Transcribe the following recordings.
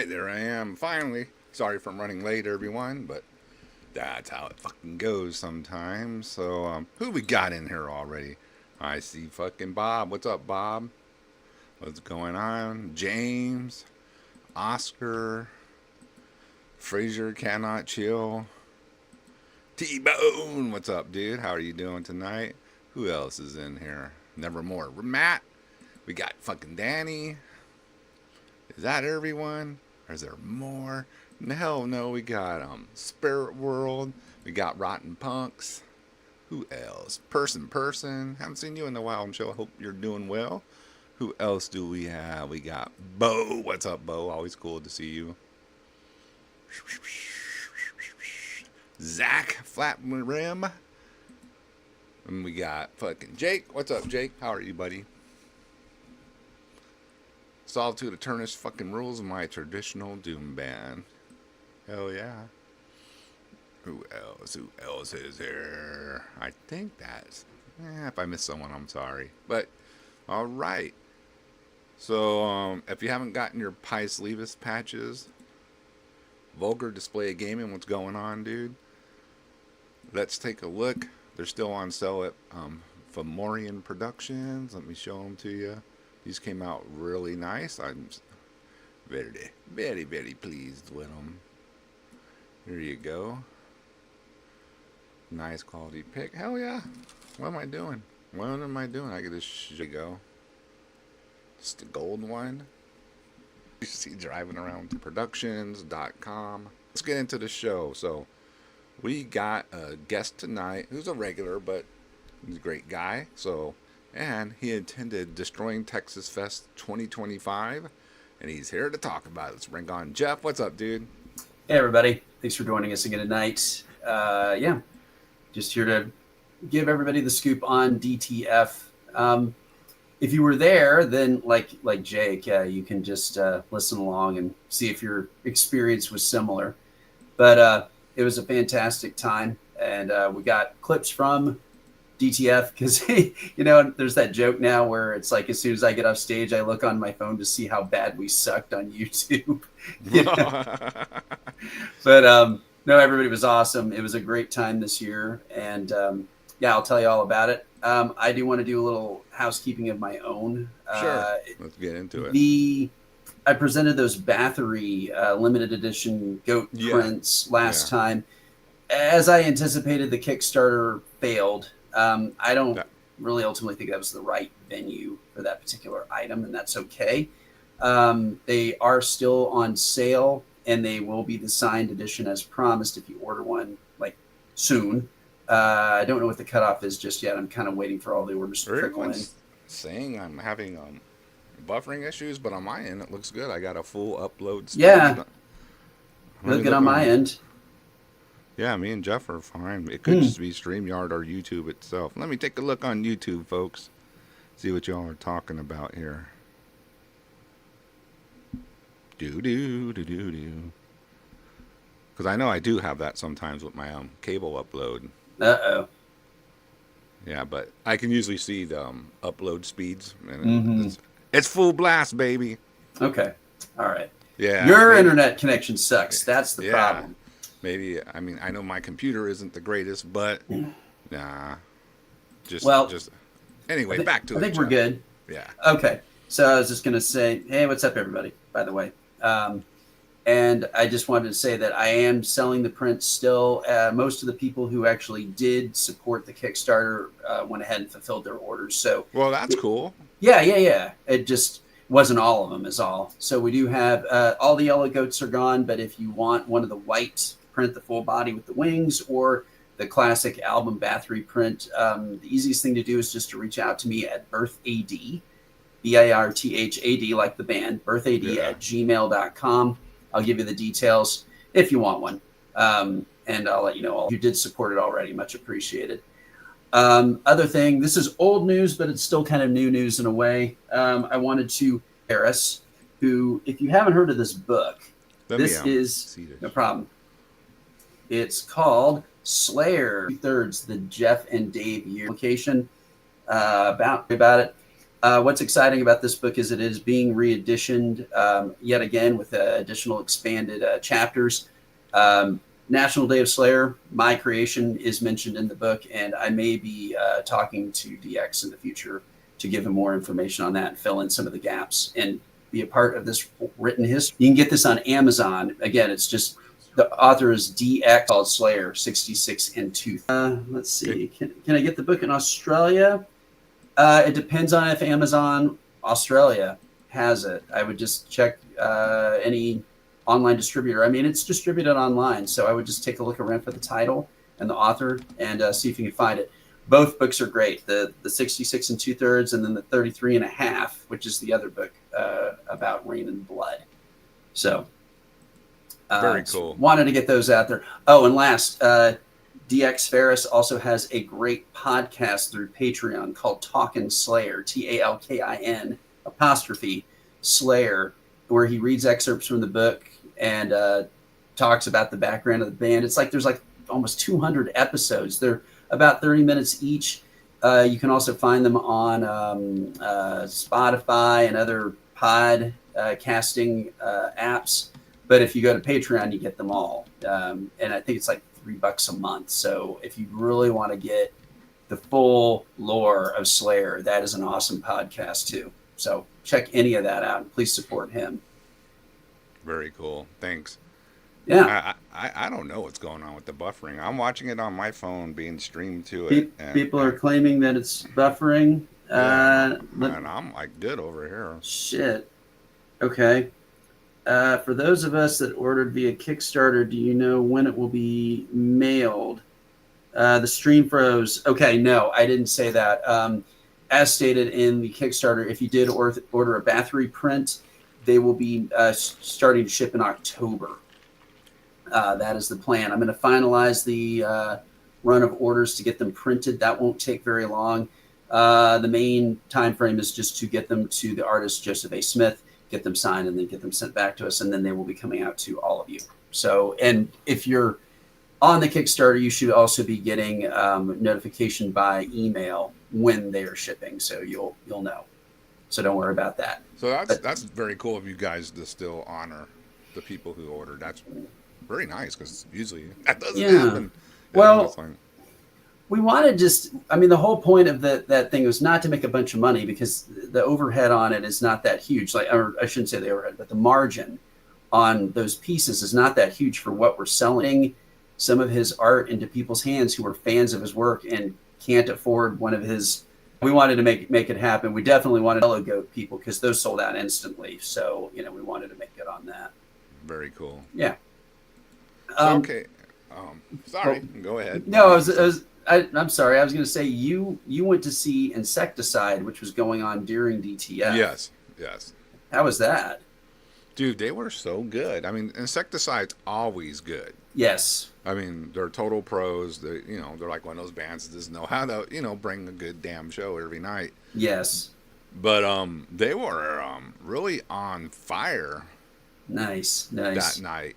there I am, finally. Sorry for running late, everyone, but that's how it fucking goes sometimes. So, who we got in here already? I see fucking Bob. What's up, Bob? What's going on? James, Oscar, Fraser cannot chill. T-Bone, what's up, dude? How are you doing tonight? Who else is in here? Nevermore. Matt. We got fucking Danny. Is that everyone? Or is there more? Hell no, we got Spirit World. We got Rotten Punks. Who else? Person. Haven't seen you in a while, Michelle. Hope you're doing well. Who else do we have? We got Bo. What's up, Bo? Always cool to see you. Zach, Flat Rim. And we got fucking Jake. What's up, Jake? How are you, buddy? Solitude Eternus fucking rules my traditional doom band. Hell yeah. Who else? Who else is here? I think that's... if I missed someone, I'm sorry. But, alright. So, if you haven't gotten your Pies Levis patches, Vulgar Display of Gaming, what's going on, dude? Let's take a look. They're still on sale at Fomorian Productions. Let me show them to you. These came out really nice. I'm very, very, very pleased with them. Here you go. Nice quality pick. Hell yeah. What am I doing? I get this shit go. It's the gold one. You see driving around to productions.com. Let's get into the show. So we got a guest tonight who's a regular, but he's a great guy. And he attended Destroying Texas Fest 2025, and he's here to talk about it. Let's bring on Jeff. What's up, dude? Hey, everybody. Thanks for joining us again tonight. Just here to give everybody the scoop on DTF. If you were there, then like Jake, you can just listen along and see if your experience was similar. But it was a fantastic time, and we got clips from DTF because there's that joke now where it's like as soon as I get off stage, I look on my phone to see how bad we sucked on YouTube. But no, everybody was awesome. It was a great time this year, and I'll tell you all about it. I do want to do a little housekeeping of my own. Sure, let's get into it. I presented those Bathory limited edition goat prints last time. As I anticipated, the Kickstarter failed. I don't really ultimately think that was the right venue for that particular item, and that's okay. They are still on sale, and they will be the signed edition as promised if you order one soon. I don't know what the cutoff is just yet. I'm kind of waiting for all the orders to trickle in. Saying I'm having buffering issues, but on my end it looks good. I got a full upload speed. Yeah, look good on my end. Yeah, me and Jeff are fine. It could just be StreamYard or YouTube itself. Let me take a look on YouTube, folks. See what y'all are talking about here. Because I know I do have that sometimes with my cable upload. Uh-oh. Yeah, but I can usually see the upload speeds. And it's full blast, baby. Okay. All right. Yeah. Your internet connection sucks. That's the problem. Maybe, I know my computer isn't the greatest, but nah. Anyway, back to it. I think we're good. Yeah. Okay. So I was just going to say, hey, what's up, everybody, by the way. And I just wanted to say that I am selling the prints still. Most of the people who actually did support the Kickstarter went ahead and fulfilled their orders. So, well, that's cool. Yeah. It just wasn't all of them is all. So we do have all the yellow goats are gone. But if you want one of the white print, the full body with the wings, or the classic album Bathory print, the easiest thing to do is just to reach out to me at birthad, BIRTHAD, like the band, birthad@gmail.com. I'll give you the details if you want one. And I'll let you know all. You did support it already. Much appreciated. Other thing, this is old news, but it's still kind of new news in a way. I wanted to Harris, who, if you haven't heard of this book, no problem. It's called Slayer 2/3, the Jeff and Dave year publication about it. What's exciting about this book is it is being reeditioned yet again with additional expanded chapters. National Day of Slayer, my creation, is mentioned in the book, and I may be talking to DX in the future to give him more information on that and fill in some of the gaps and be a part of this written history. You can get this on Amazon. Again, it's just the author is DX, called Slayer 66 and 2. Let's see. Can I get the book in Australia? It depends on if Amazon Australia has it. I would just check any online distributor. I mean, it's distributed online, so I would just take a look around for the title and the author and see if you can find it. Both books are great. The 66 and 2/3, and then the 33 and a half, which is the other book about Rain and Blood. So very cool. Wanted to get those out there. Oh, and last, DX Ferris also has a great podcast through Patreon called Talkin' Slayer, TALKIN apostrophe Slayer, where he reads excerpts from the book and talks about the background of the band. It's like there's like almost 200 episodes. They're about 30 minutes each. You can also find them on Spotify and other podcasting apps. But if you go to Patreon, you get them all. And I think it's like $3 a month. So if you really want to get the full lore of Slayer, that is an awesome podcast too. So check any of that out and please support him. Very cool. Thanks. Yeah. I don't know what's going on with the buffering. I'm watching it on my phone being streamed to it. People are claiming that it's buffering. And I'm like good over here. Shit. Okay. For those of us that ordered via Kickstarter, do you know when it will be mailed? The stream froze. Okay, no, I didn't say that. As stated in the Kickstarter, if you did order a Bathory print, they will be starting to ship in October. That is the plan. I'm going to finalize the run of orders to get them printed. That won't take very long. The main time frame is just to get them to the artist, Joseph A. Smith, get them signed, and then get them sent back to us, and then they will be coming out to all of you. So, and if you're on the Kickstarter, you should also be getting notification by email when they are shipping, so you'll know. So don't worry about that. So that's very cool of you guys to still honor the people who ordered. That's very nice because usually that doesn't happen. Well, we want to just, I mean, the whole point of that thing was not to make a bunch of money because the overhead on it is not that huge. Like, or I shouldn't say the overhead, but the margin on those pieces is not that huge for what we're selling. Some of his art into people's hands who are fans of his work and can't afford one of his. We wanted to make it happen. We definitely wanted Yellow Goat people because those sold out instantly. So, we wanted to make good on that. Very cool. Yeah. Okay. Sorry. Go ahead. No, I'm sorry. I was going to say you went to see Insecticide, which was going on during DTF. Yes. How was that? Dude, they were so good. I mean, Insecticide's always good. Yes. I mean, they're total pros. They're like one of those bands that just know how to, bring a good damn show every night. Yes. But they were really on fire. Nice. That night.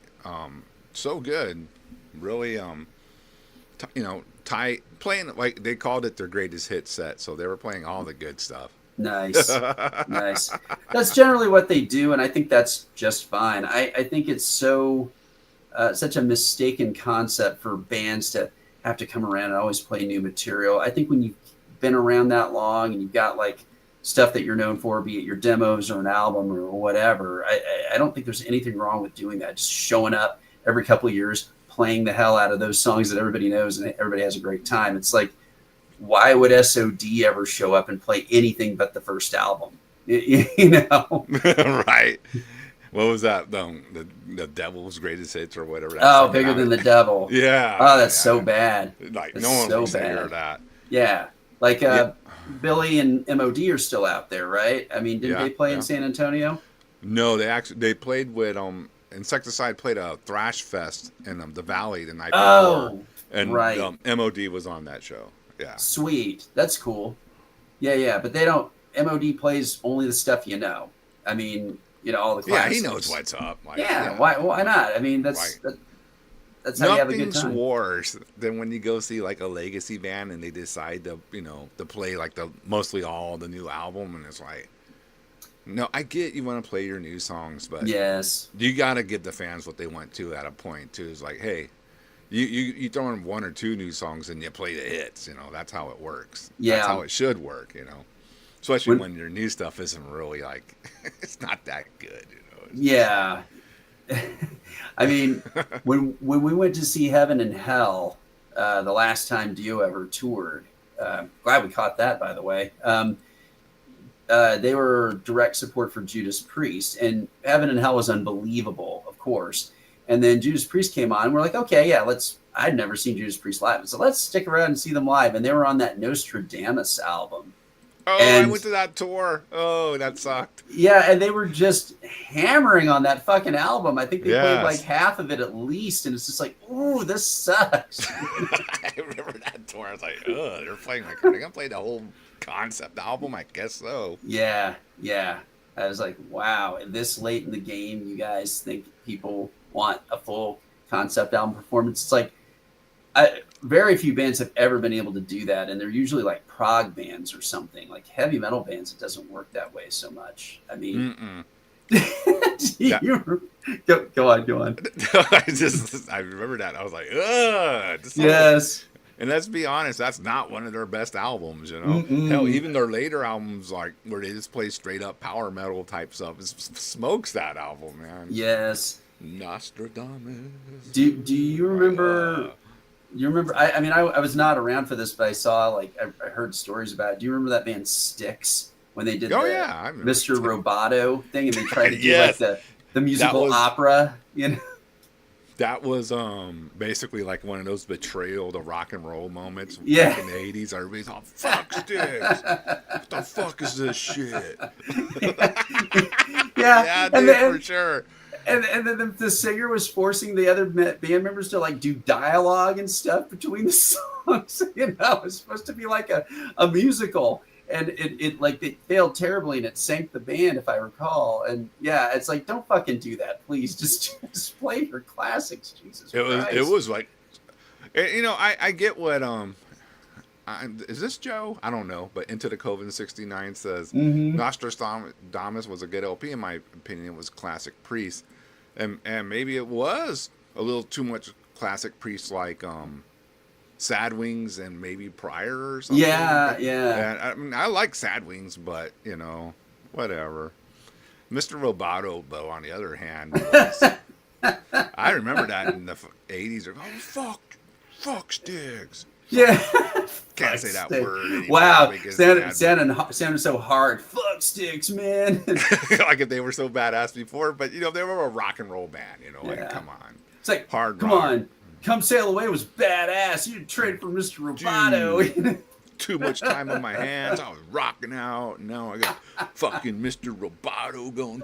So good. Really tight, playing like they called it their greatest hit set, so they were playing all the good stuff. Nice. That's generally what they do, and I think that's just fine. I think it's such a mistaken concept for bands to have to come around and always play new material. I think when you've been around that long and you've got like stuff that you're known for, be it your demos or an album or whatever, I don't think there's anything wrong with doing that. Just showing up every couple of years, playing the hell out of those songs that everybody knows and everybody has a great time. It's like, why would SOD ever show up and play anything but the first album? Right. What was that? The Devil's Greatest Hits or whatever. Bigger Than the Devil. Yeah. Oh, that's so bad. Like, that's no one so wants to bad. hear that. Yeah. Like, Billy and MOD are still out there, right? I mean, didn't they play in San Antonio? No, they played with Insecticide played a thrash fest in the Valley the night before. And right. MOD was on that show. Yeah. Sweet. That's cool. Yeah. But they don't. MOD plays only the stuff you know. I mean, all the classics. Yeah, he knows what's up. Like, Why not? I mean, that's. Right. That's how you have a good Nothing's time. worse than when you go see like a legacy band and they decide to, to play like the mostly all the new album, and it's like, no, I get you want to play your new songs, but Yes. you got to give the fans what they want to at a point too. It's like, hey, you throw in one or two new songs and you play the hits. That's how it works. That's Yeah. how it should work. Especially When, when your new stuff isn't really like it's not that good. yeah. I mean, when we went to see Heaven and Hell, the last time Dio ever toured, glad we caught that, by the way. They were direct support for Judas Priest, and Heaven and Hell was unbelievable, of course. And then Judas Priest came on, and we're like, okay, yeah, I'd never seen Judas Priest live, so let's stick around and see them live. And they were on that Nostradamus album. Oh, And I went to that tour. Oh, that sucked. yeah, and they were just hammering on that fucking album. I think they played like Yes. half of it at least, and it's just like, ooh, this sucks. I remember that tour. I was like, ugh, they're playing like, are they gonna play the whole concept album? I guess so. Yeah, yeah. I was like, wow, this late in the game, you guys think people want a full concept album performance? It's like, very few bands have ever been able to do that, and they're usually like prog bands or something. Like heavy metal bands, it doesn't work that way so much. I mean, go on. I remember that. I was like, ugh. Yes. And let's be honest, that's not one of their best albums, Mm-mm. Hell, even their later albums, like where they just play straight up power metal type stuff, smokes that album, man. Yes. Nostradamus. Do you remember? You remember? I mean, I was not around for this, but I saw like I heard stories about it. Do you remember that band Styx when they did Oh, the yeah, I remember Mr. Roboto thing, and they tried to do Yes. like the musical opera, That was basically like one of those betrayal to rock and roll moments Yeah. back in the 80s. Everybody's all, fuck Styx. What the fuck is this shit? Yeah, Yeah, and dude, then for sure. and then the singer was forcing the other band members to like do dialogue and stuff between the songs. It was supposed to be like a musical, and it like it failed terribly, and it sank the band, if I recall. And yeah, it's like, don't fucking do that, please. Just play your classics, Jesus Christ. It was like, I get what is this Joe? I don't know, but Into the Coven 69 says Mhm. Nostradamus was a good LP. In my opinion, it was classic Priest, and maybe it was a little too much classic Priest, like Sad Wings and maybe Prior or something. Yeah. And I mean, I like Sad Wings, but whatever. Mr. Roboto, though, on the other hand, was, I remember that in the 80s. Oh, fuck Sticks. Yeah. Can't say that word anymore. Wow, because sounded so hard. Fuck Sticks, man. like if they were so badass before, but they were a rock and roll band. Like, Yeah. come on. It's like, Hard come rock. on, Come Sail Away was badass. You traded for Mr. Roboto. Too much time on my hands. I was rocking out. Now I got fucking Mr. Roboto going.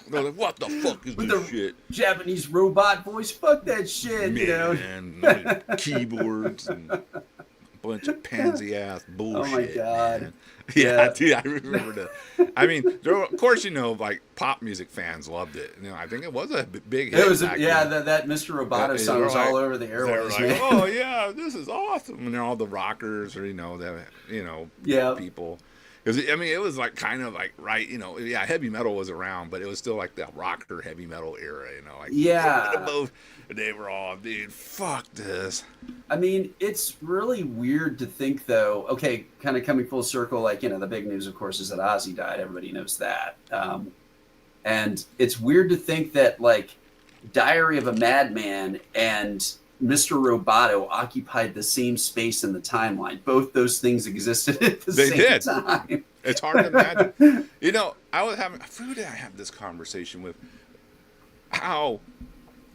They're like, what the fuck is With this the shit? Japanese robot voice. Fuck that shit. Man, keyboards and a bunch of pansy ass bullshit. Oh my God. Man. Yeah. Yeah, dude, I remember I mean, of course, like pop music fans loved it. I think it was a big hit. It was, back yeah, then. that Mr. Roboto They song were was like- all over the They were airwaves. like, man. oh yeah, this is awesome, and then all the rockers or Yeah. people. Because I mean, it was like kind of like yeah, heavy metal was around, but it was still like the rocker heavy metal era, like Yeah. they were all, dude, fuck this. I mean, it's really weird to think, though. Okay, kind of coming full circle, like, the big news, of course, is that Ozzy died. Everybody knows that. And it's weird to think that, like, Diary of a Madman and Mr. Roboto occupied the same space in the timeline. Both those things existed at the They same did. time. It's hard to imagine. Who did I have this conversation with? How,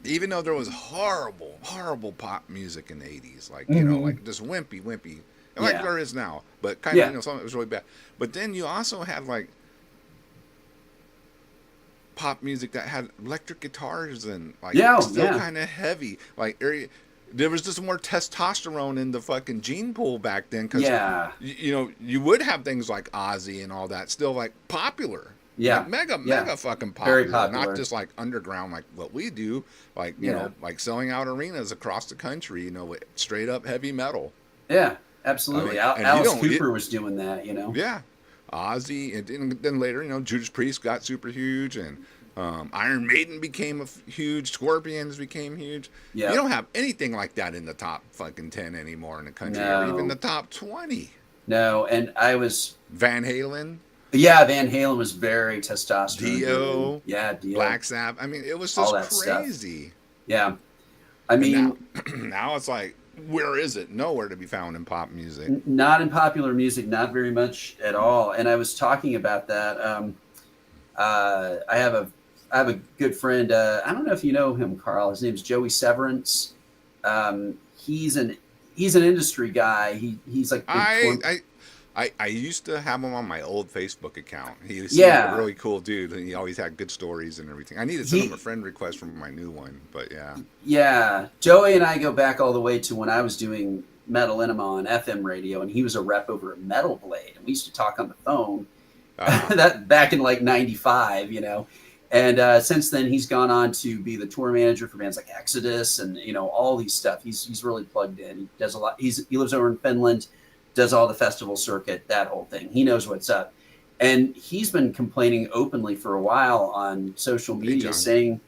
even though there was horrible pop music in the 80s, like, like just wimpy, like Yeah. there is now, but kind of, Yeah. some of it was really bad. But then you also had like pop music that had electric guitars and like still kind of heavy, like there was just more testosterone in the fucking gene pool back then, because you would have things like Ozzy and all that still like popular, Yeah. Like mega, Yeah. mega fucking Very popular. Not popular. just like underground like what we do. Like, Yeah. like selling out arenas across the country, with straight up heavy metal. Yeah. I Absolutely. mean, and you Alice don't, Cooper was doing that, yeah. Ozzy, and then later, Judas Priest got super huge, and Iron Maiden became huge. Scorpions became huge. You Yep. don't have anything like that in the top fucking 10 anymore in the country, or even the No. top 20. No. And I was, Van Halen, yeah, Van Halen was very testosterone driven. Dio, Yeah. Dio, Black Sabbath. I mean, it was all just that stuff. crazy. Yeah. I And now, mean, now it's like, where is it? Nowhere to be found in pop music. not in popular music, not very much at all. And I was talking about that. I have a good friend. I don't know if you know him, Carl. His name's Joey Severance. He's an industry guy. He's like big I, tour. I I used to have him on my old Facebook account. He seemed like a Yeah, really cool dude, and he always had good stories and everything. I need to send him a he friend request from my new one, but yeah. yeah. Joey and I go back all the way to when I was doing Metal Enema on FM radio, and he was a rep over at Metal Blade, and we used to talk on the phone. Uh, That back in like '95, And since then, he's gone on to be the tour manager for bands like Exodus and all these stuff. He's really plugged in. He does a lot. He lives over in Finland, does all the festival circuit, that whole thing. He knows what's up, and he's been complaining openly for a while on social hey, media, John.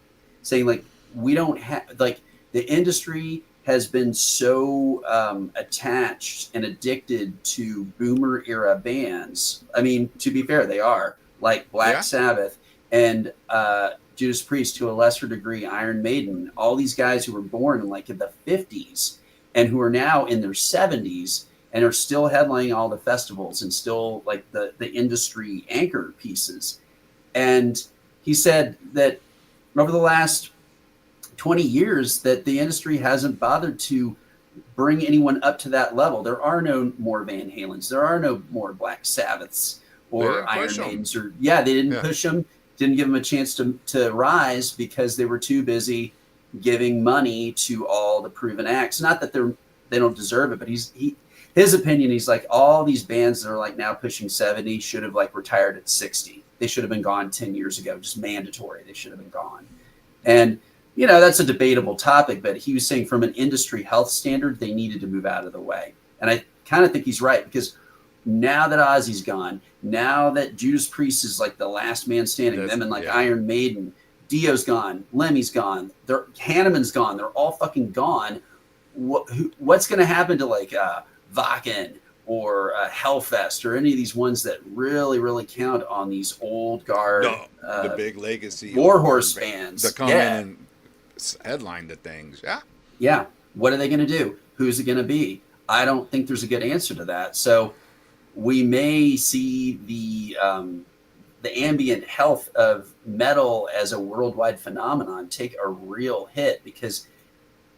saying like we don't have like the industry has been so attached and addicted to boomer era bands. I mean, to be fair, they are like Black Yeah, Sabbath and Judas Priest, to a lesser degree, Iron Maiden, all these guys who were born in like in the 50s and who are now in their 70s and are still headlining all the festivals and still like the industry anchor pieces. And he said that over the last 20 years that the industry hasn't bothered to bring anyone up to that level. There are no more Van Halens. There are no more Black Sabbaths they or didn't push Iron him. Maidens. Or yeah, they didn't Yeah, push them, didn't give them a chance to rise because they were too busy giving money to all the proven acts. Not that they don't deserve it, but his opinion. He's like all these bands that are like now pushing 70 should have like retired at 60. They should have been gone 10 years ago, just mandatory. They should have been gone. And that's a debatable topic, but he was saying from an industry health standard, they needed to move out of the way. And I kind of think he's right because now that Ozzy's gone, now that Judas Priest is like the last man standing, them and like yeah. Iron Maiden, Dio's gone, Lemmy's gone, Hanneman's gone, they're all fucking gone. What's going to happen to like Wacken or Hellfest or any of these ones that really, really count on these old guard The big legacy warhorse bands bands? that come in Yeah. and headline the things. Yeah, Yeah. What are they going to do? Who's it going to be? I don't think there's a good answer to that. So we may see the ambient health of metal as a worldwide phenomenon take a real hit because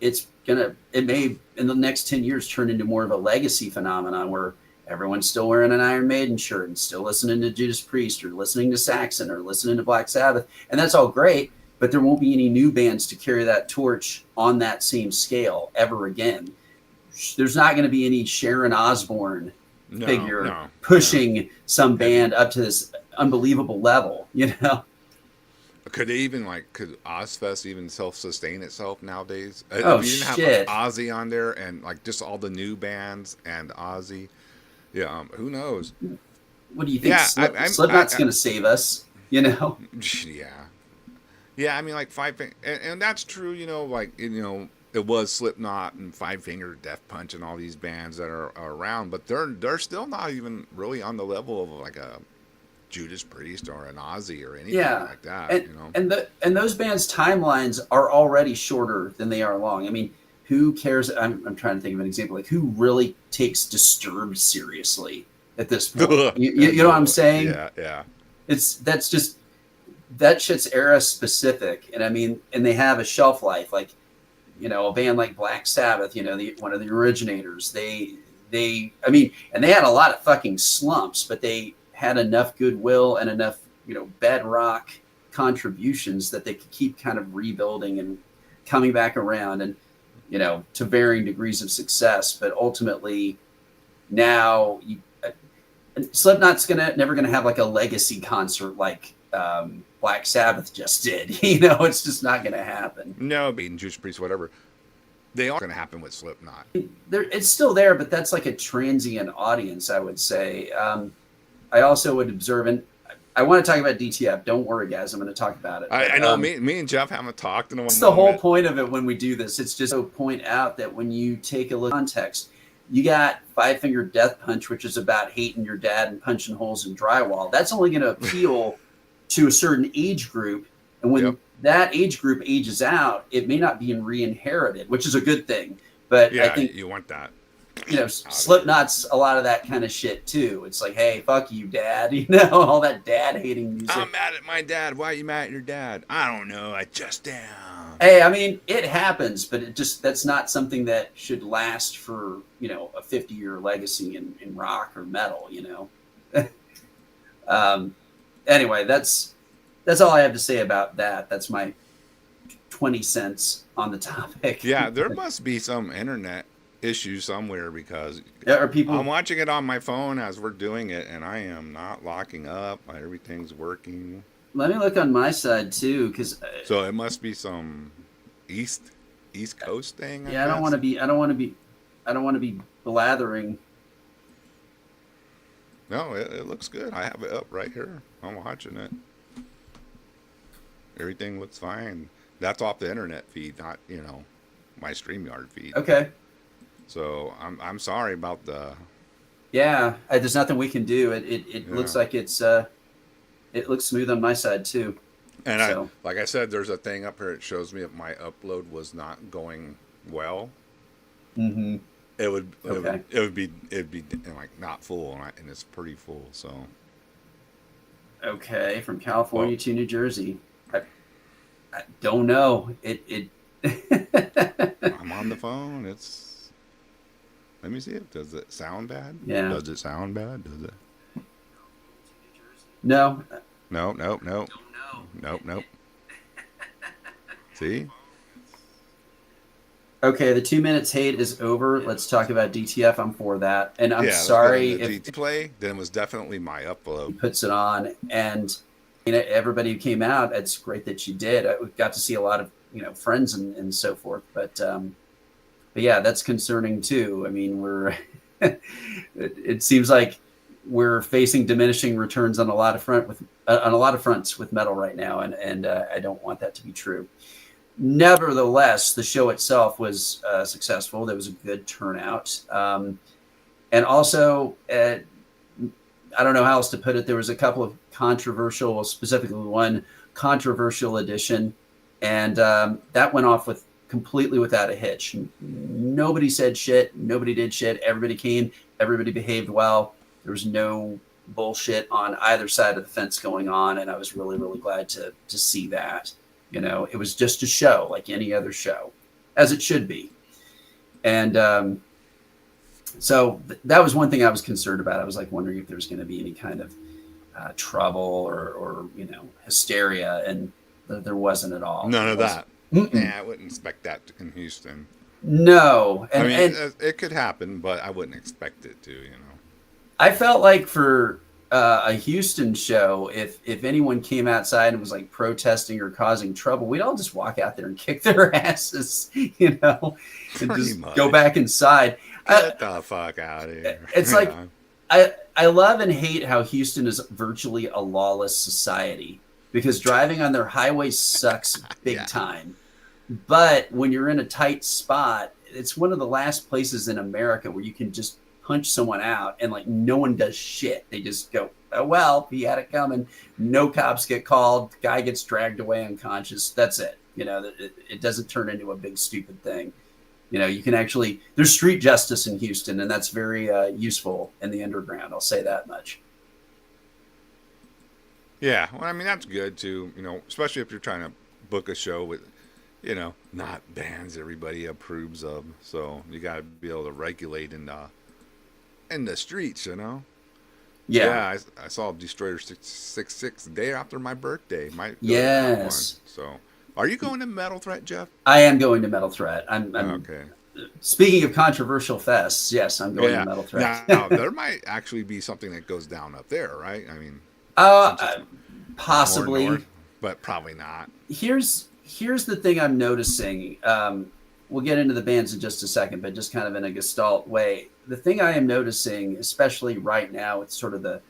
it may in the next 10 years turn into more of a legacy phenomenon where everyone's still wearing an Iron Maiden shirt and still listening to Judas Priest or listening to Saxon or listening to Black Sabbath. And that's all great, but there won't be any new bands to carry that torch on that same scale ever again. There's not going to be any Sharon Osbourne figure no. pushing some band up to this unbelievable level, Could Ozfest even self-sustain itself nowadays? Oh, If you didn't have shit. Ozzy on there and like just all the new bands and Ozzy, yeah, who knows? What do you think? Yeah, Slipknot's going to save us, yeah, yeah. I mean, like and that's true. It was Slipknot and Five Finger Death Punch and all these bands that are around, but they're still not even really on the level of like a Judas Priest or an Ozzy or anything Yeah, like that. and those bands' timelines are already shorter than they are long. I mean, who cares? I'm trying to think of an example. Like, who really takes Disturbed seriously at this point? You know what I'm saying? Yeah. That shit's era specific, and I mean, and they have a shelf life. Like, a band like Black Sabbath, one of the originators. I mean, and they had a lot of fucking slumps, but they had enough goodwill and enough, bedrock contributions that they could keep kind of rebuilding and coming back around and, to varying degrees of success. But ultimately now Slipknot's never going to have like a legacy concert like Black Sabbath just did. You know, it's just not going to happen. No, being Judas Priest, whatever. They are going to happen with Slipknot. It's still there, but that's like a transient audience, I would say. I also would observe, and I want to talk about DTF. Don't worry, guys. I'm going to talk about it. I know me and Jeff haven't talked in a while. That's the whole point of it when we do this. It's just to point out that when you take a look at context, you got Five Finger Death Punch, which is about hating your dad and punching holes in drywall. That's only going to appeal to a certain age group. And when that age group ages out, it may not be re-inherited, which is a good thing. But yeah, I think you want that. You know, Slipknot's a lot of that kind of shit too. It's like, hey, fuck you, dad. You know, all that dad hating music. I'm mad at my dad. Why are you mad at your dad? I don't know. I just am. Hey, I mean, it happens, but that's not something that should last for, you know, a 50-year legacy in rock or metal, you know. Anyway, that's all I have to say about that. That's my 20 cents on the topic. Yeah, there must be some internet issue somewhere because people. I'm watching it on my phone as we're doing it, and I am not locking up. Everything's working. Let me look on my side too, because so it must be some East Coast thing. I don't want to be blathering. No, it looks good. I have it up right here. I'm watching it. Everything looks fine. That's off the internet feed, not, you know, my StreamYard feed. Okay. So I'm sorry about the. Yeah, there's nothing we can do. It looks like it looks smooth on my side too. And so. Like I said, there's a thing up here. It shows me if my upload was not going well. Mm-hmm. It'd be like not full, and it's pretty full. So. Okay, from California to New Jersey. I don't know. I'm on the phone. Let me see it. Does it sound bad? Yeah. Does it sound bad? Does it? No. No. Nope. See? Okay, the 2 minutes hate is over. Let's talk about DTF. I'm for that. And I'm sorry if DTF play, then it was definitely my upload. He puts it on, and you know, everybody who came out, it's great that you did. I got to see a lot of, you know, friends and so forth. But yeah, that's concerning too. I mean, we're it seems like we're facing diminishing returns on a lot of fronts with metal right now, and I don't want that to be true. Nevertheless, the show itself was successful. There was a good turnout, and also I don't know how else to put it. There was a couple of controversial, specifically one controversial edition, and that went off completely without a hitch. Nobody said shit. Nobody did shit. Everybody came. Everybody behaved well. There was no bullshit on either side of the fence going on, and I was really, really glad to see that. You know, it was just a show like any other show, as it should be. And so that was one thing I was concerned about. I was like wondering if there was going to be any kind of trouble or you know, hysteria, and there wasn't at all. None of that. Yeah, I wouldn't expect that in Houston. No, I mean, it could happen, but I wouldn't expect it to. You know, I felt like for a Houston show, if anyone came outside and was like protesting or causing trouble, we'd all just walk out there and kick their asses, you know, and just go back inside. Get the fuck out of here. It's like I love and hate how Houston is virtually a lawless society, because driving on their highways sucks big time. But when you're in a tight spot, it's one of the last places in America where you can just punch someone out and like no one does shit. They just go, oh, well, he had it coming. No cops get called. Guy gets dragged away unconscious. That's it. You know, it doesn't turn into a big stupid thing. You know, you can actually, there's street justice in Houston, and that's very useful in the underground. I'll say that much. Yeah, well, I mean, that's good too, you know, especially if you're trying to book a show with, you know, not bands everybody approves of. So you got to be able to regulate in the streets, you know. Yeah, I saw Destroyer 666 the day after my birthday. Yes. So, are you going to Metal Threat, Jeff? I am going to Metal Threat. I'm okay. Speaking of controversial fests, yes, I'm going to Metal Threat. Now, there might actually be something that goes down up there, right? I mean, Possibly. More north, but probably not. Here's the thing I'm noticing. We'll get into the bands in just a second, but just kind of in a gestalt way. The thing I am noticing, especially right now, it's sort of the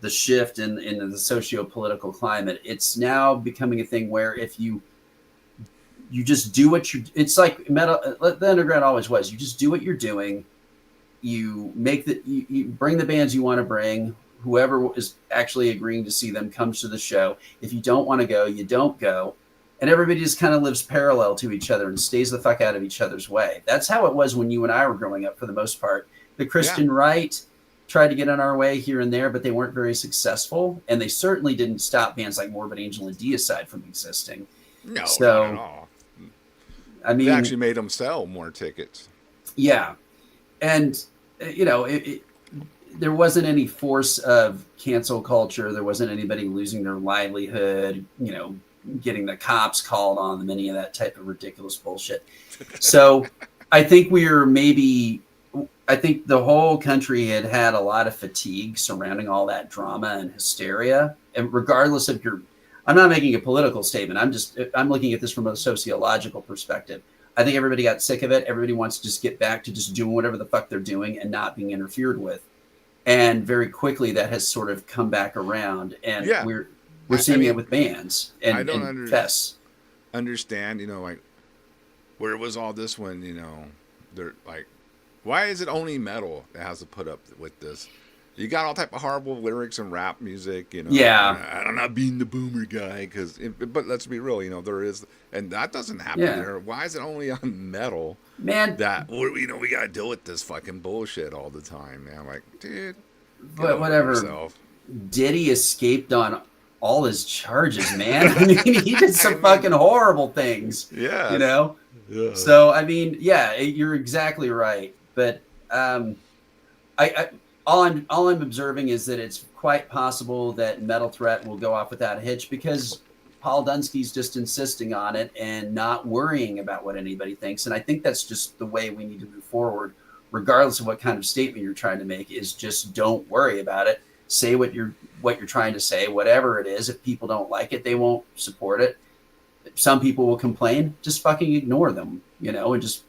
shift in the socio-political climate. It's now becoming a thing where if you just do what you, it's like metal. The underground always was. You just do what you're doing. You make you bring the bands you want to bring. Whoever is actually agreeing to see them comes to the show. If you don't want to go, you don't go. And everybody just kind of lives parallel to each other and stays the fuck out of each other's way. That's how it was when you and I were growing up for the most part. The Christian right tried to get in our way here and there, but they weren't very successful. And they certainly didn't stop bands like Morbid Angel and Deicide from existing. No, so, not at all. I mean, they actually made them sell more tickets. Yeah. And, you know, there wasn't any force of cancel culture. There wasn't anybody losing their livelihood, you know, getting the cops called on them, any of that type of ridiculous bullshit. So I think I think the whole country had a lot of fatigue surrounding all that drama and hysteria. And regardless of I'm not making a political statement. I'm looking at this from a sociological perspective. I think everybody got sick of it. Everybody wants to just get back to just doing whatever the fuck they're doing and not being interfered with. And very quickly that has sort of come back around, and we're seeing it with bands and, I don't understand, you know, like, where was all this when, you know, they're like, why is it only metal that has to put up with this? You got all type of horrible lyrics and rap music, you know. Yeah. I'm not being the boomer guy, but let's be real, you know, there is, and that doesn't happen there. Why is it only on metal? Man, that, you know, we got to deal with this fucking bullshit all the time, man. Like, dude, but whatever. Yourself. Diddy escaped on all his charges, man. I mean, he did some fucking horrible things. Yeah. You know? Yeah. So, I mean, yeah, you're exactly right. But all I'm observing is that it's quite possible that Metal Threat will go off without a hitch because Paul Dunsky's just insisting on it and not worrying about what anybody thinks. And I think that's just the way we need to move forward, regardless of what kind of statement you're trying to make, is just don't worry about it. Say what you're trying to say, whatever it is. If people don't like it, they won't support it. Some people will complain. Just fucking ignore them, you know, and just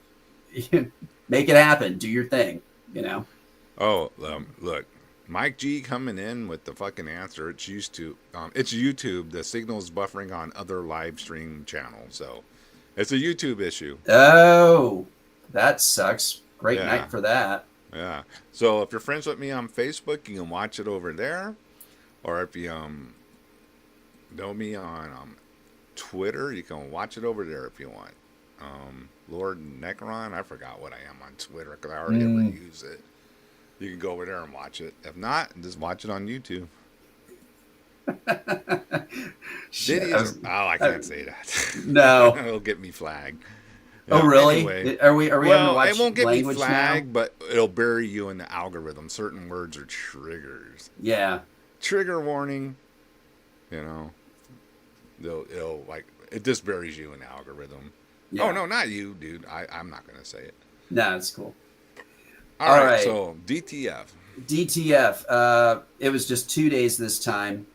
make it happen. Do your thing, you know. Oh, look, Mike G coming in with the fucking answer. It's YouTube. The signal's buffering on other live stream channels, so it's a YouTube issue. Oh, that sucks. Great night for that. Yeah. So if you're friends with me on Facebook, you can watch it over there, or if you know me on Twitter, you can watch it over there if you want. Lord Necron, I forgot what I am on Twitter because I already ever use it. You can go over there and watch it. If not, just watch it on YouTube. I can't say that. No. It'll get me flagged. Oh, really? Anyway, Are we having to watch it won't get me flagged, now? but it'll bury you in the algorithm. Certain words are triggers. Yeah. Trigger warning. You know, it'll like, it just buries you in the algorithm. Yeah. Oh, no, not you, dude. I'm not going to say it. No, it's cool. All right. So DTF. It was just 2 days this time.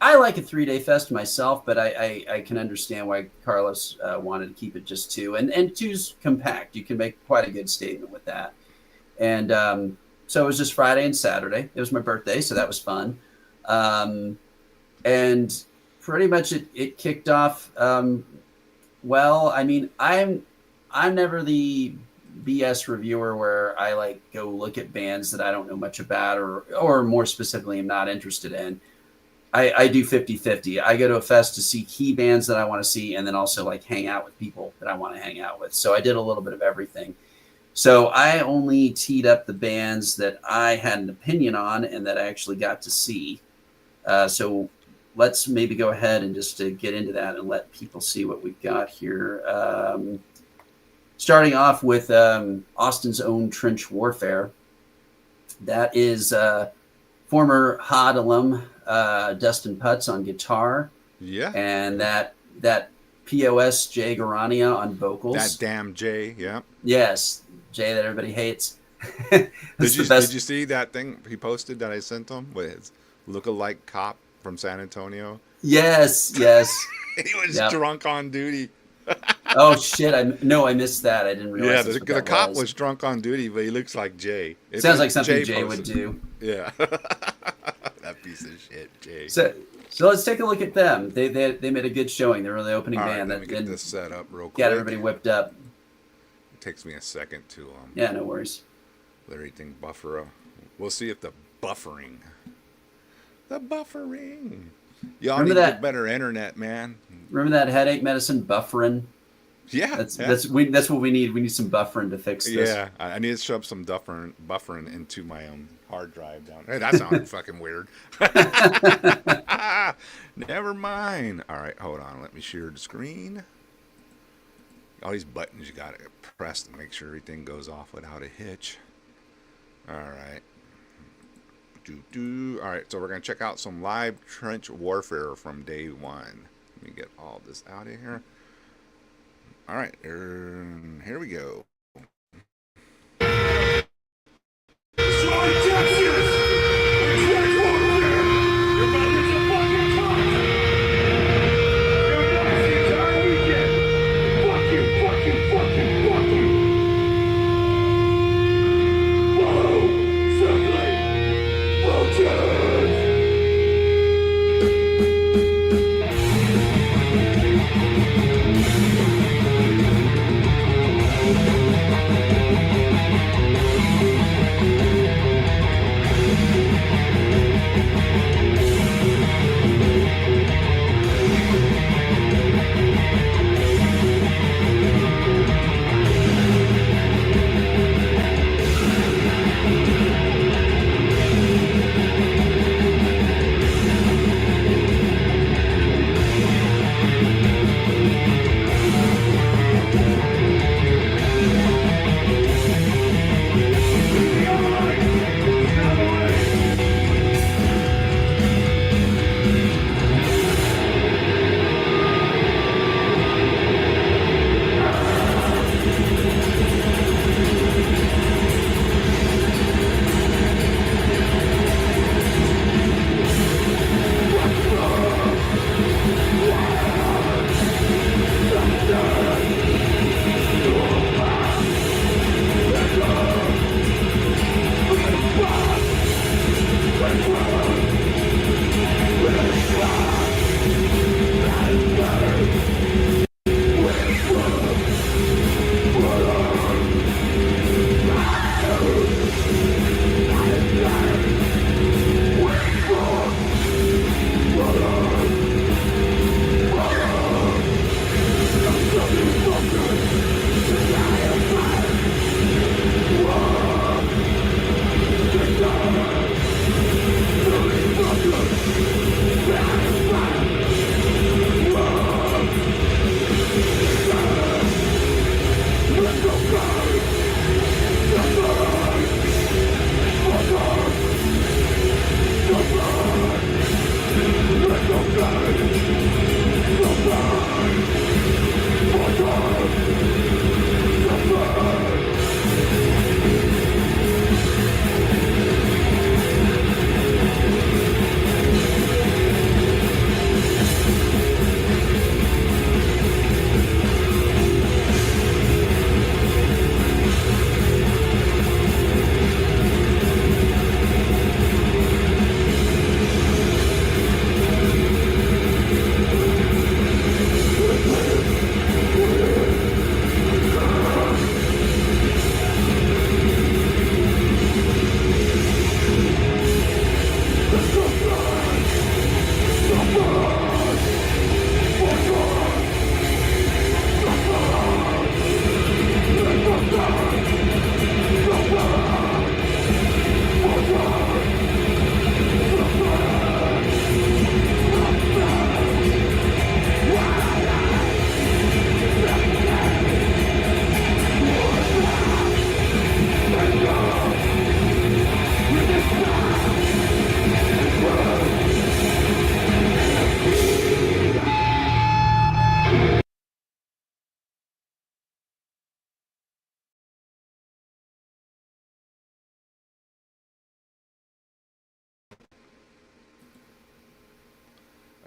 I like a 3-day fest myself, but I can understand why Carlos wanted to keep it just 2. And 2's compact. You can make quite a good statement with that. And so it was just Friday and Saturday. It was my birthday, so that was fun. And pretty much it kicked off. Well, I mean, I'm never the BS reviewer where I like go look at bands that I don't know much about or more specifically I'm not interested in. I do 50-50. I go to a fest to see key bands that I want to see and then also like hang out with people that I want to hang out with. So I did a little bit of everything. So I only teed up the bands that I had an opinion on and that I actually got to see. So let's maybe go ahead and just get into that and let people see what we've got here. Starting off with Austin's own Trench Warfare. That is former HOD alum Dustin Putz on guitar. Yeah. And that POS Jay Garania on vocals. That damn Jay, yeah. Yes, Jay that everybody hates. Did you see that thing he posted that I sent him with his look-alike cop from San Antonio. Yes. He was Yep. drunk on duty. Oh shit! I missed that. I didn't realize. Yeah, that's the what that cop was drunk on duty, but he looks like Jay. Sounds like something Jay posted. would do. Yeah, that piece of shit, Jay. So let's take a look at them. They made a good showing. They were the opening All right, band. let me get this set up real quick. Got everybody whipped up. It takes me a second to Yeah, no worries. let everything buffer. We'll see if the buffering. Y'all need to get better internet, man. Remember that headache medicine, buffering? Yeah, that's what we need. We need some buffering to fix this. Yeah, I need to shove some buffering into my hard drive down. Hey, that sounded fucking weird. Never mind. All right, hold on. Let me share the screen. All these buttons you got to press to make sure everything goes off without a hitch. All right. All right, so we're going to check out some live trench warfare from day one. Let me get all this out of here. All right, here we go.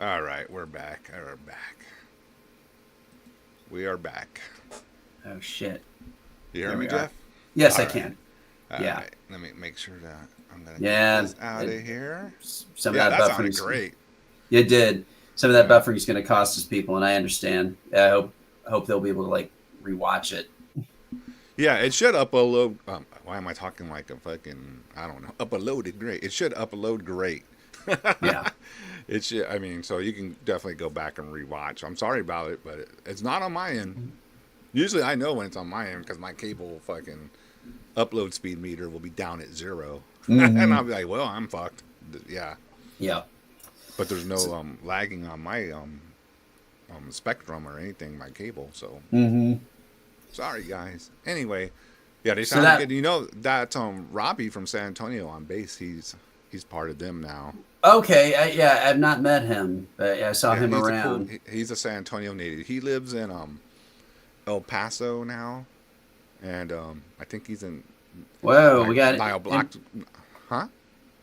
All right, we're back. We're back. We are back. Oh shit! You hear There me, we are. Jeff? Yes, All I right. can. All Yeah, right. Let me make sure that I'm gonna get yeah. this out of here. Some of Yeah, that that sounded buffering's. great. It did. Some of that Yeah. buffering is going to cost us people, and I understand. I hope they'll be able to like rewatch it. Yeah, it should upload. Why am I talking like a fucking? I don't know. Uploaded great. It should upload great. Yeah. It should. I mean, so you can definitely go back and rewatch. I'm sorry about it, but it's not on my end. Usually, I know when it's on my end because my cable fucking upload speed meter will be down at 0, and Mm-hmm. I'll be like, "Well, I'm fucked." Yeah, Yeah. but there's no So, lagging on my spectrum or anything, my cable. So mm-hmm. sorry, guys. Anyway, yeah, they So sounded that good. You know that Robbie from San Antonio on bass, he's part of them now. okay. Yeah, I've not met him, but yeah, I saw Yeah, him he's a cool. around. He's a San Antonio native. He lives in El Paso now, and I think he's in Whoa, we got Dial Block. Huh?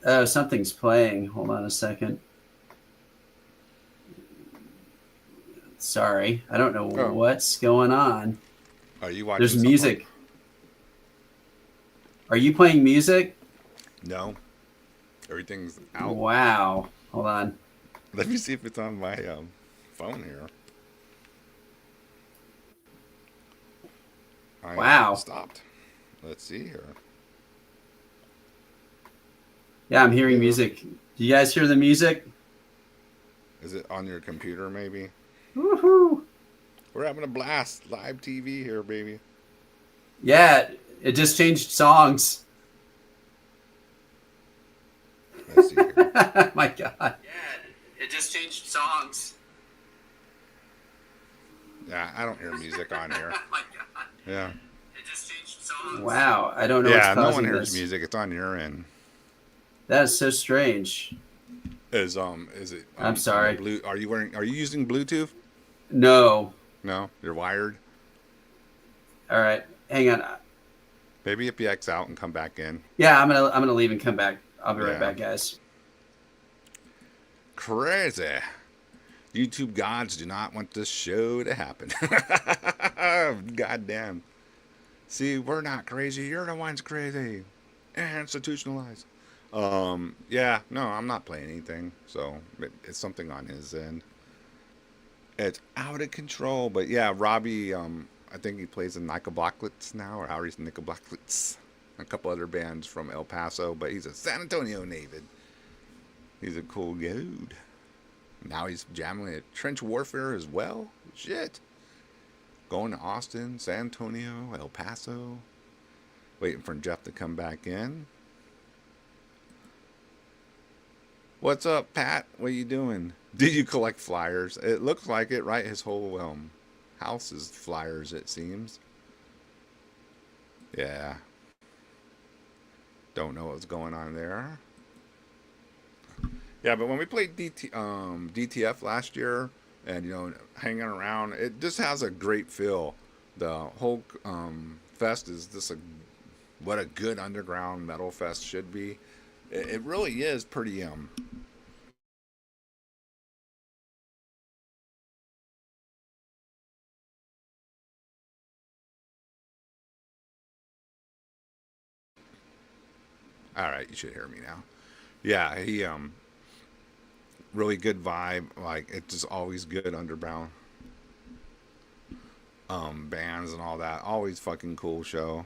oh, something's playing. Hold on a second. Sorry, I don't know Oh, what's going on. are you There's watching something? music. Are you playing music? No, everything's out. Wow. Hold on. Let me see if it's on my phone here. I Wow. stopped. Let's see here. Yeah, I'm hearing Yeah. music. Do you guys hear the music? Is it on your computer? Maybe. Woohoo! We're having a blast. Live TV here, baby. Yeah, it just changed songs. Let's see here. My God. Yeah, it just changed songs. Yeah, I don't hear music on here. My God. Yeah. It just changed songs. Wow, I don't know what's Yeah, no one causing hears this. music. It's on your end. That is so strange. Is it I'm on the sorry. blue? Are you using Bluetooth? No. No, you're wired. All right, hang on. Maybe if you X out and come back in. Yeah, I'm gonna leave and come back. I'll be right Yeah. back, guys. Crazy. YouTube gods do not want this show to happen. God damn. See, we're not crazy. You're the ones crazy. Institutionalized. Yeah, no, I'm not playing anything. So it's something on his end. It's out of control. But yeah, Robbie, I think he plays in Nickelblocklets now, or Howry's Nickelblocklets. A couple other bands from El Paso, but he's a San Antonio native. He's a cool dude. Now he's jamming at trench warfare as well. Shit. Going to Austin, San Antonio, El Paso. Waiting for Jeff to come back in. What's up, Pat? What are you doing? Did you collect flyers? It looks like it, right? His whole house is flyers, it seems. Yeah. Don't know what's going on there. Yeah, but when we played DTF last year, and hanging around, it just has a great feel. The whole fest is just what a good underground metal fest should be. It really is pretty All right, you should hear me now. Yeah, he really good vibe. Like it's just always good underground bands and all that. Always fucking cool show.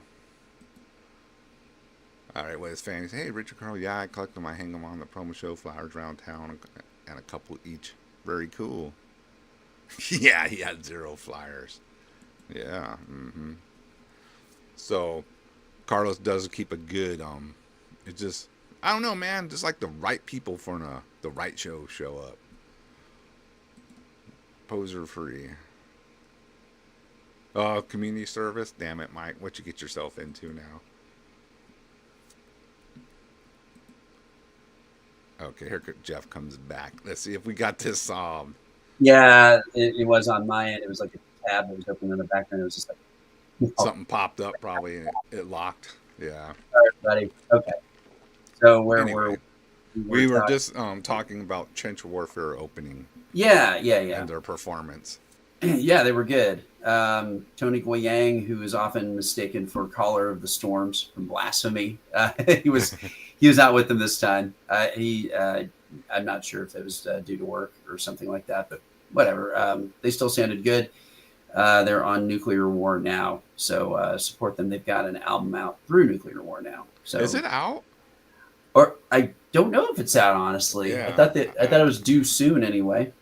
All right, what his fans? Hey, Richard Carl. Yeah, I collect them. I hang them on the promo show flyers around town, and a couple each. Very cool. Yeah, he had 0 flyers. Yeah. So Carlos does keep a good It just I don't know, man. Just like the right people for the right show up. Poser free. Oh, community service. Damn it, Mike. What you get yourself into now? Okay, here Jeff comes back. Let's see if we got this solved. Yeah, it was on my end. It was like a tab that was open in the background. It was just like Something popped up probably and it locked. Yeah. All right, buddy. Okay. So where were Anyway, we? We were just talking about Trench Warfare opening Yeah, and their performance. yeah. They were good. Tony Guiyang, who is often mistaken for Caller of the Storms from Blasphemy, he was out with them this time. I'm not sure if it was due to work or something like that, but whatever. They still sounded good. They're on Nuclear War now, so support them. They've got an album out through Nuclear War now. So is it out? Or I don't know if it's out, honestly. Yeah. I thought it was due soon anyway.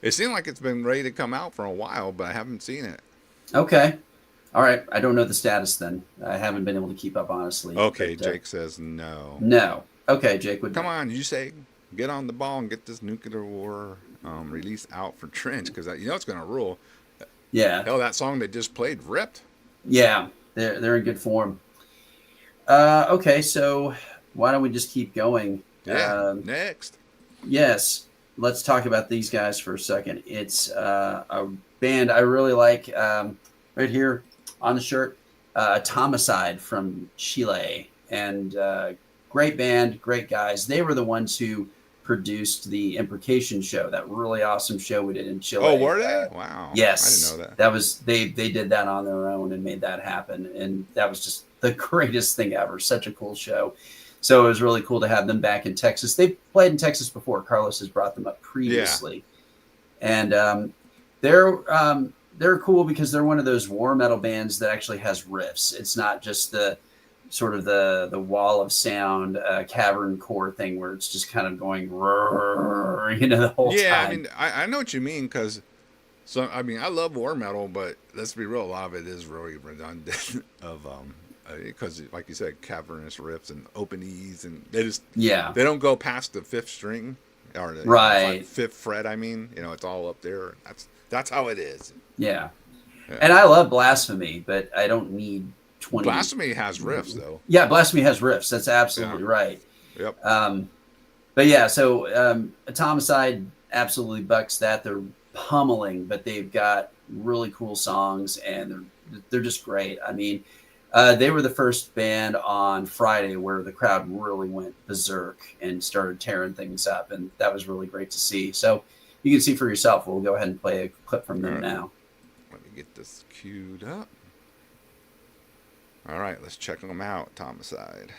It seemed like it's been ready to come out for a while, but I haven't seen it. Okay. All right. I don't know the status then. I haven't been able to keep up, honestly. Okay, but, Jake says no. No. Okay, Jake would. Come on, you say get on the ball and get this Nuclear War release out for Trench, because you know it's going to rule. Yeah. Hell, that song they just played ripped. Yeah. They're in good form. Okay, so why don't we just keep going? Yeah. Next. Yes. Let's talk about these guys for a second. It's a band I really like. Right here on the shirt, Insecticide from Chile, and great band, great guys. They were the ones who produced the Imprecation show, that really awesome show we did in Chile. Oh, were they? Wow. Yes. I didn't know that. That was they did that on their own and made that happen, and that was just the greatest thing ever. Such a cool show. So it was really cool to have them back in Texas. They've played in Texas before. Carlos has brought them up previously. Yeah. And they're cool because they're one of those war metal bands that actually has riffs. It's not just the sort of the wall of sound cavern core thing where it's just kind of going the whole time. Yeah, I mean, I know what you mean, because I mean, I love war metal, but let's be real, a lot of it is really redundant of because like you said, cavernous riffs and open E's, and they don't go past the fifth string or the fifth fret. I mean, it's all up there. That's how it is. Yeah. And I love Blasphemy, but I don't need 20. Blasphemy has riffs, though. Yeah, Blasphemy has riffs. That's absolutely right. Yep. But yeah, so Insecticide absolutely bucks that. They're pummeling, but they've got really cool songs, and they're just great. I mean, they were the first band on Friday where the crowd really went berserk and started tearing things up, and that was really great to see. So you can see for yourself. We'll go ahead and play a clip from them now. Let me get this queued up. All right, let's check them out, Insecticide.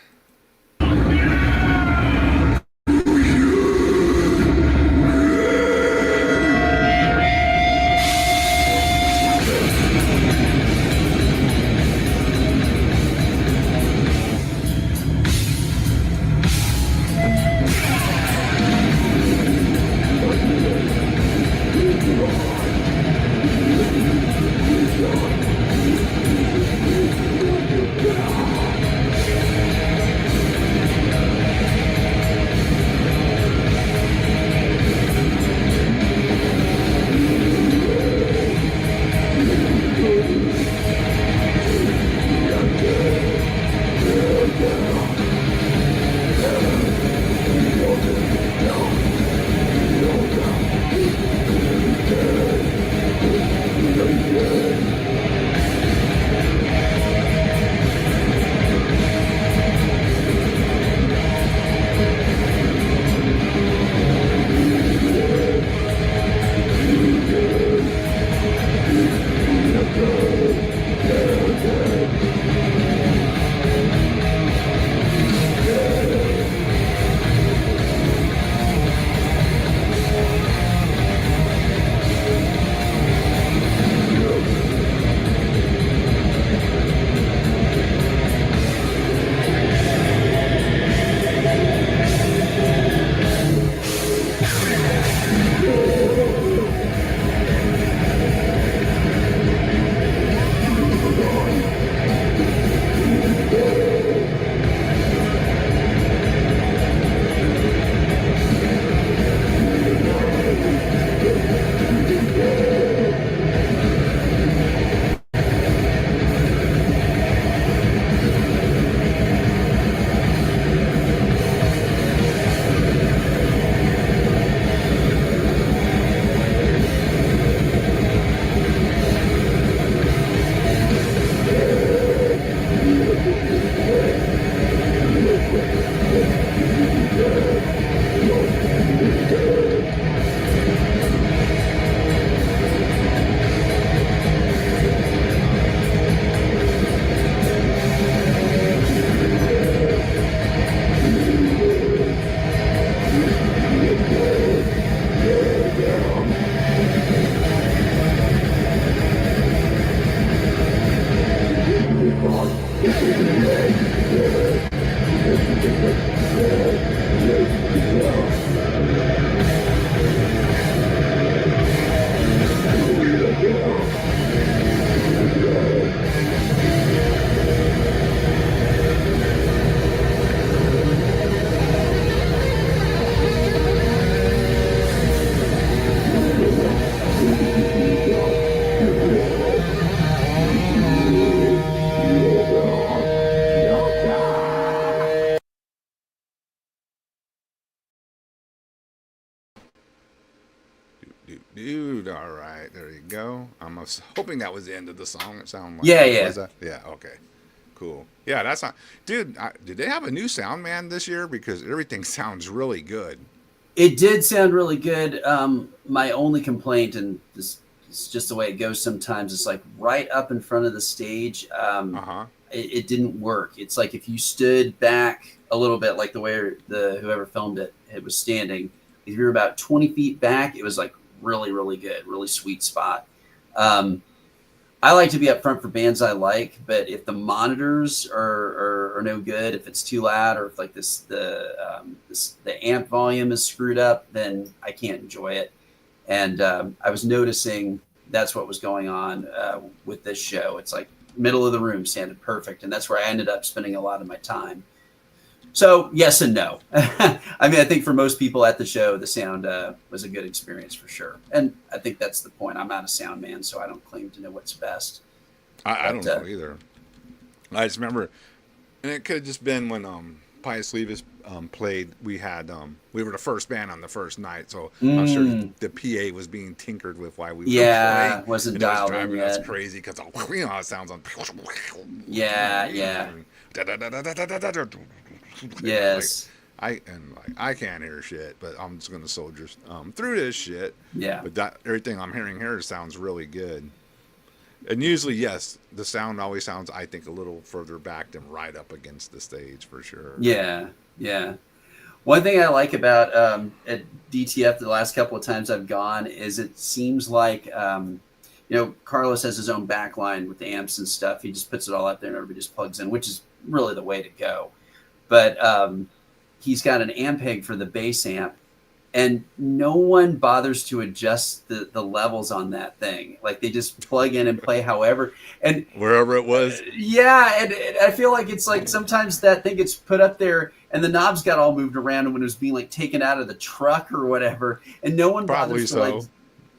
Dude, all right, there you go. I was hoping that was the end of the song. It sounded like Yeah, that. yeah. Was that? Yeah, okay. Cool. Yeah, that's not. Dude, did they have a new sound man this year? Because everything sounds really good. It did sound really good. My only complaint, and this is just the way it goes sometimes, it's like right up in front of the stage. Uh huh. It didn't work. It's like if you stood back a little bit, like the way the whoever filmed it was standing. If you're about 20 feet back, it was like really, really good, really sweet spot. Um, I like to be up front for bands I like, but if the monitors are no good, if it's too loud, or if like the amp volume is screwed up, then I can't enjoy it. And I was noticing that's what was going on with this show. It's like middle of the room sounded perfect, and that's where I ended up spending a lot of my time. So yes and no. I mean, I think for most people at the show, the sound was a good experience for sure. And I think that's the point. I'm not a sound man, so I don't claim to know what's best. I don't know either. I just remember, and it could have just been when Pius Levis played. We were the first band on the first night, so I'm sure the PA was being tinkered with while we were playing. Wasn't and it was dialed in driving yet. us crazy because it sounds on. Yeah. Yes. I can't hear shit, but I'm just gonna soldier through this shit. Yeah. But everything I'm hearing here sounds really good. And usually, yes, the sound always sounds, I think, a little further back than right up against the stage for sure. Yeah. One thing I like about at DTF the last couple of times I've gone is it seems like Carlos has his own backline with the amps and stuff. He just puts it all out there and everybody just plugs in, which is really the way to go. But he's got an Ampeg for the bass amp, and no one bothers to adjust the levels on that thing. Like they just plug in and play however. And wherever it was. Yeah, and I feel like it's like sometimes that thing gets put up there and the knobs got all moved around when it was being like taken out of the truck or whatever. And no one bothers no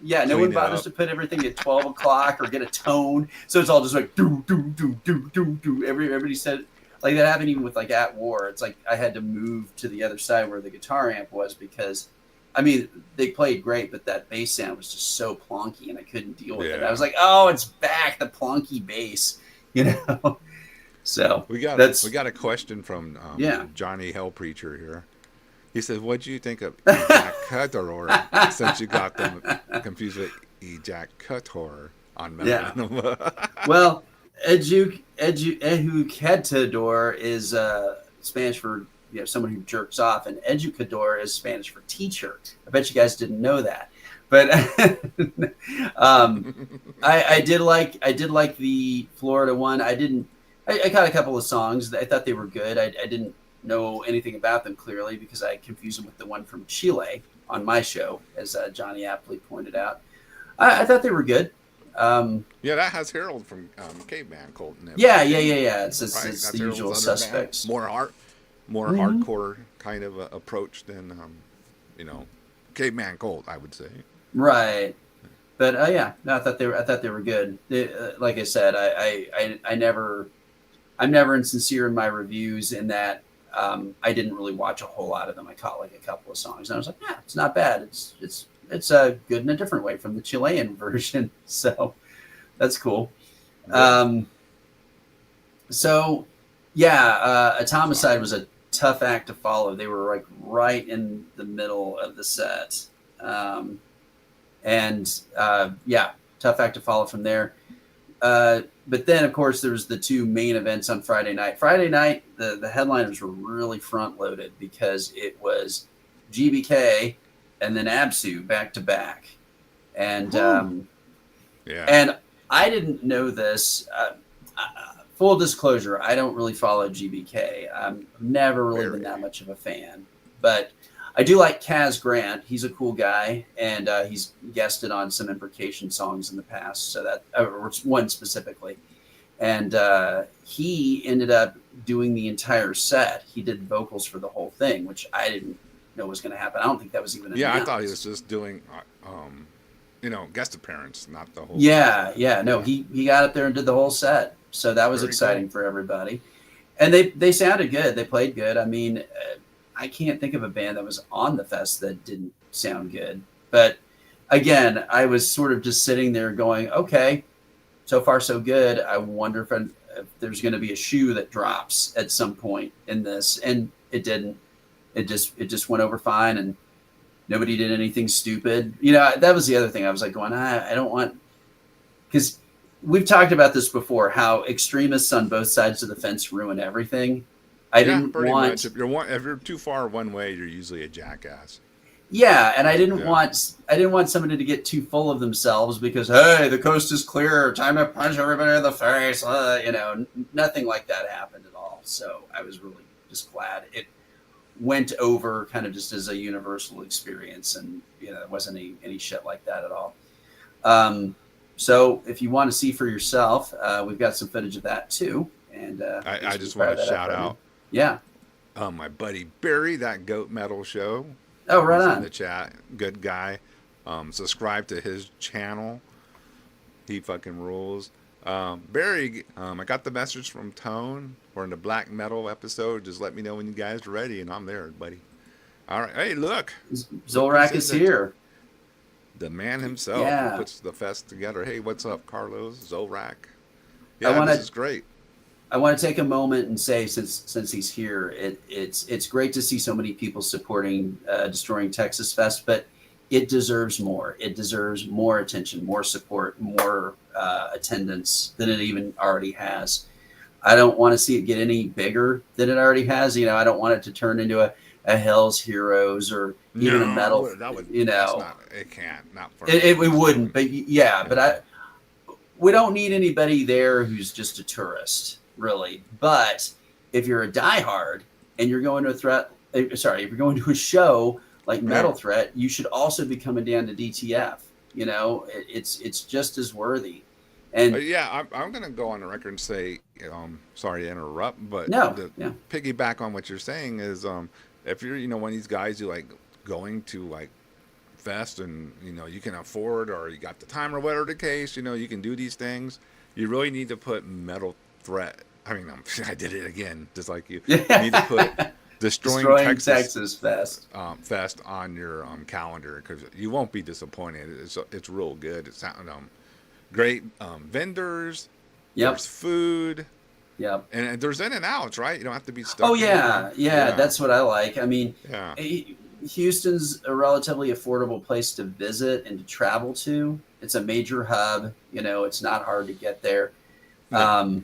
one bothers to put everything at 12 o'clock or get a tone. So it's all just like do do do do do do. Everybody said. Like that happened even with like At War. It's like I had to move to the other side where the guitar amp was because, I mean, they played great, but that bass sound was just so plonky and I couldn't deal with it. I was like, oh, it's back, the plonky bass, So we got a question from Johnny Hellpreacher here. He says, "What do you think of Ejacutor since you got them confused with Ejacutor on Metal?" Yeah. Well. Educador is Spanish for someone who jerks off, and educador is Spanish for teacher. I bet you guys didn't know that, but I did like the Florida one. I got a couple of songs. I thought they were good. I didn't know anything about them clearly because I confused them with the one from Chile on my show, as Johnny aptly pointed out. I thought they were good. That has Harold from Caveman Cult in it. Yeah. It's the usual suspects. More hardcore kind of approach than Caveman Cult, I would say. Right, but I thought they were good. Like I said, I'm never insincere in my reviews in that I didn't really watch a whole lot of them. I caught like a couple of songs, and I was like, yeah, it's not bad. It's good in a different way from the Chilean version. So that's cool. Atomicide was a tough act to follow. They were like right in the middle of the set. Tough act to follow from there. But then, of course, there was the two main events on Friday night. Friday night, the headliners were really front-loaded because it was GBK and then Absu back to back. And and I didn't know this. full disclosure, I don't really follow GBK. I've never really been Very. that much of a fan, but I do like Kaz Grant. He's a cool guy, and he's guested on some Imprecation songs in the past. So that one specifically, and he ended up doing the entire set. He did vocals for the whole thing, which I didn't know was going to happen. I don't think that was even Yeah, I announced. thought he was just doing, guest appearance, not the whole. Yeah. No, he got up there and did the whole set. So that was Very exciting cool. for everybody. And they sounded good. They played good. I mean, I can't think of a band that was on the fest that didn't sound good. But again, I was sort of just sitting there going, okay, so far so good. I wonder if there's going to be a shoe that drops at some point in this. And it didn't. It just went over fine, and nobody did anything stupid. That was the other thing. I was like going, I don't want, because we've talked about this before, how extremists on both sides of the fence ruin everything. I didn't pretty want, much. If you're too far one way, you're usually a jackass. yeah, and I didn't want somebody to get too full of themselves because, hey, the coast is clear, time to punch everybody in the face. Nothing like that happened at all. So I was really just glad it went over kind of just as a universal experience, and there wasn't any shit like that at all. So if you want to see for yourself, we've got some footage of that too. And I just want to shout out, yeah, my buddy Barry, that Goat Metal Show. oh, right He's on in the chat, good guy. Subscribe to his channel. He fucking rules. Barry, I got the message from Tone. We're in the black metal episode. Just let me know when you guys are ready, and I'm there, buddy. All right. Hey, look. Zolrak is here. The man himself who puts the fest together. Hey, what's up, Carlos? Zolrak. Yeah, this is great. I want to take a moment and say, since he's here, it's great to see so many people supporting Destroying Texas Fest, but it deserves more. It deserves more attention, more support, more attendance than it even already has. I don't want to see it get any bigger than it already has. I don't want it to turn into a Hell's Heroes or even a metal. It can't. Not for it wouldn't. But yeah. But we don't need anybody there who's just a tourist, really. But if you're a diehard and you're going to if you're going to a show like Metal Threat, you should also be coming down to DTF. It's just as worthy. And I'm going to go on the record and say, sorry to interrupt, but piggyback on what you're saying is, if you're, one of these guys who like going to like fest and, you can afford, or you got the time or whatever the case, you can do these things. You really need to put Metal Threat. I mean, I did it again, just like you. You need to put Destroying Texas Fest on your calendar, because you won't be disappointed. It's real good. It's great vendors. There's food. Yep. And there's in and outs, right? You don't have to be stuck. Oh yeah, that's what I like. I mean, Houston's a relatively affordable place to visit and to travel to. It's a major hub. It's not hard to get there. You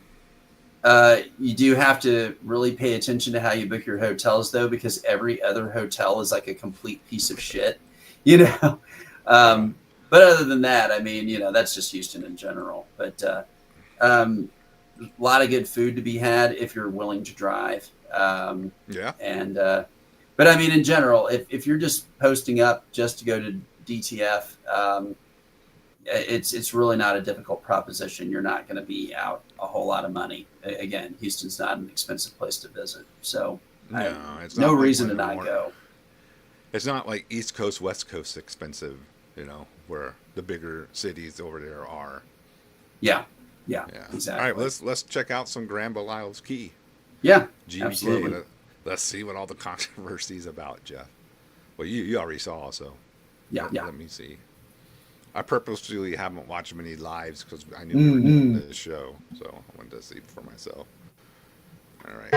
do have to really pay attention to how you book your hotels, though, because every other hotel is like a complete piece of shit. But other than that, I mean, that's just Houston in general. But a lot of good food to be had if you're willing to drive. But I mean, in general, if you're just posting up just to go to DTF, it's really not a difficult proposition. You're not going to be out a whole lot of money. Again, Houston's not an expensive place to visit, so it's no reason to not go. It's not like East Coast, West Coast expensive, where the bigger cities over there are. Yeah, exactly. All right, let's check out some Grand Belial's Key. Yeah, GBK. Absolutely. Let's see what all the controversy is about, Jeff. Well, you already saw, so let me see. I purposely haven't watched many lives because I knew we were doing this show, so I wanted to see for myself. All right.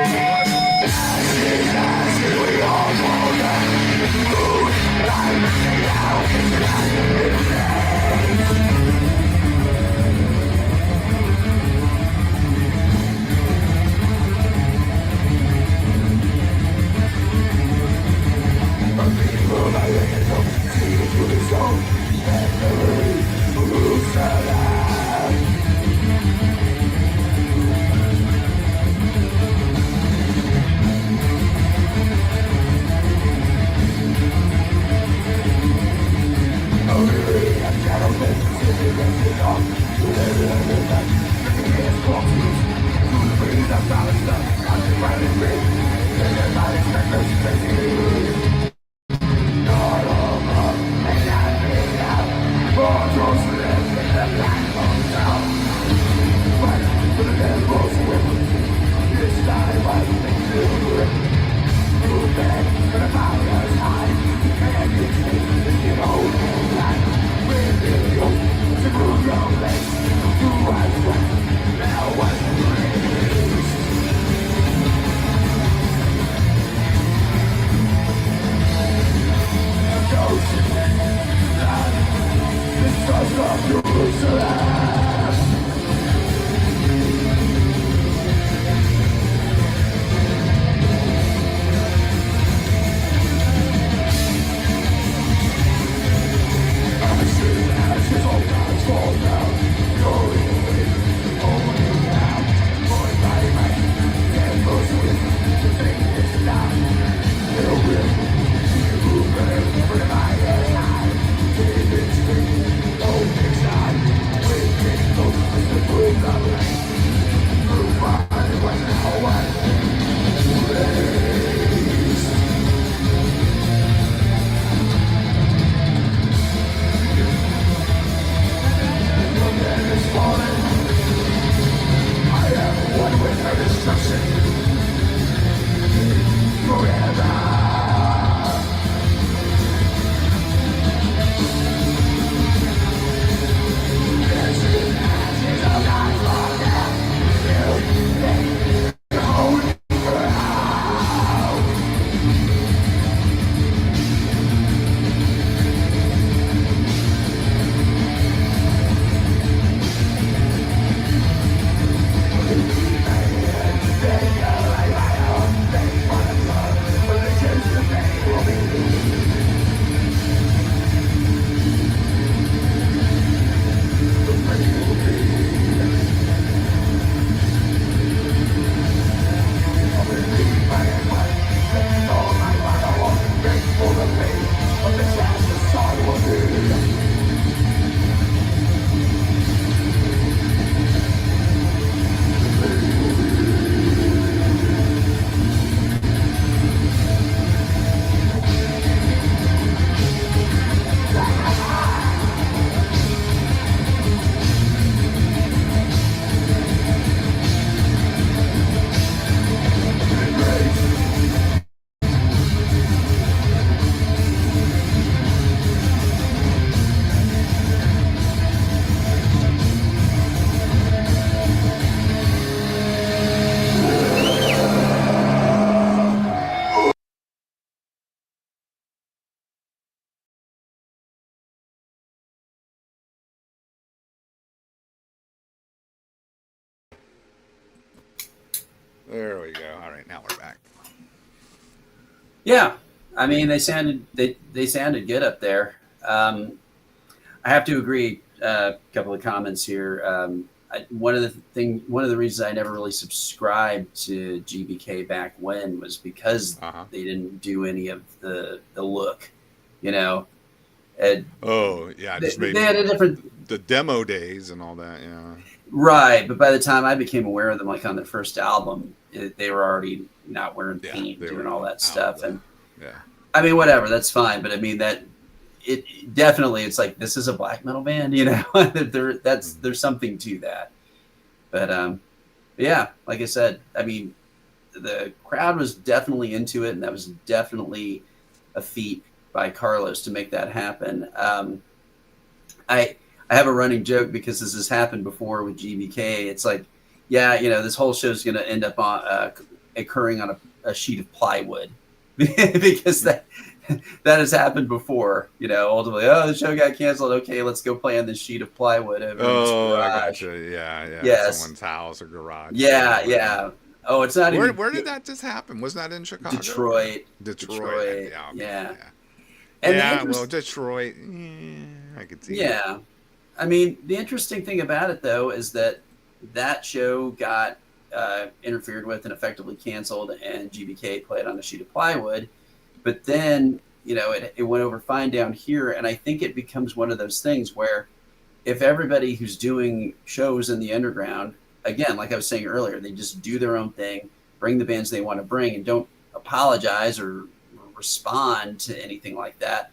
There we go. All right, now we're back. Yeah, I mean they sounded good up there. I have to agree. A couple of comments here. One of the reasons I never really subscribed to GBK back when was because they didn't do any of the look, you know. And oh yeah, just they had a different the demo days and all that. Yeah, right. But by the time I became aware of them, like on their first album, they were already not wearing paint, doing all that stuff. And yeah, I mean, whatever, that's fine. But I mean that. It definitely, it's like, this is a black metal band, you know. There's something to that. But yeah, like I said, I mean, the crowd was definitely into it, and that was definitely a feat by Carlos to make that happen. I have a running joke because this has happened before with GBK. It's like, yeah, you know, this whole show is going to end up on occurring on a sheet of plywood because that has happened before, you know. Ultimately, the show got canceled. Okay, let's go play on this sheet of plywood over I gotcha. Yeah. Yes. Someone's house or garage. Yeah. Oh, it's not even. Where did that just happen? Wasn't that in Chicago? Detroit. Yeah. And well, Detroit. I could see. Yeah, I mean, the interesting thing about it though is that show got interfered with and effectively canceled, and GBK played on a sheet of plywood. But then, you know, it went over fine down here, and I think it becomes one of those things where if everybody who's doing shows in the underground, again, like I was saying earlier, they just do their own thing, bring the bands they want to bring, and don't apologize or respond to anything like that.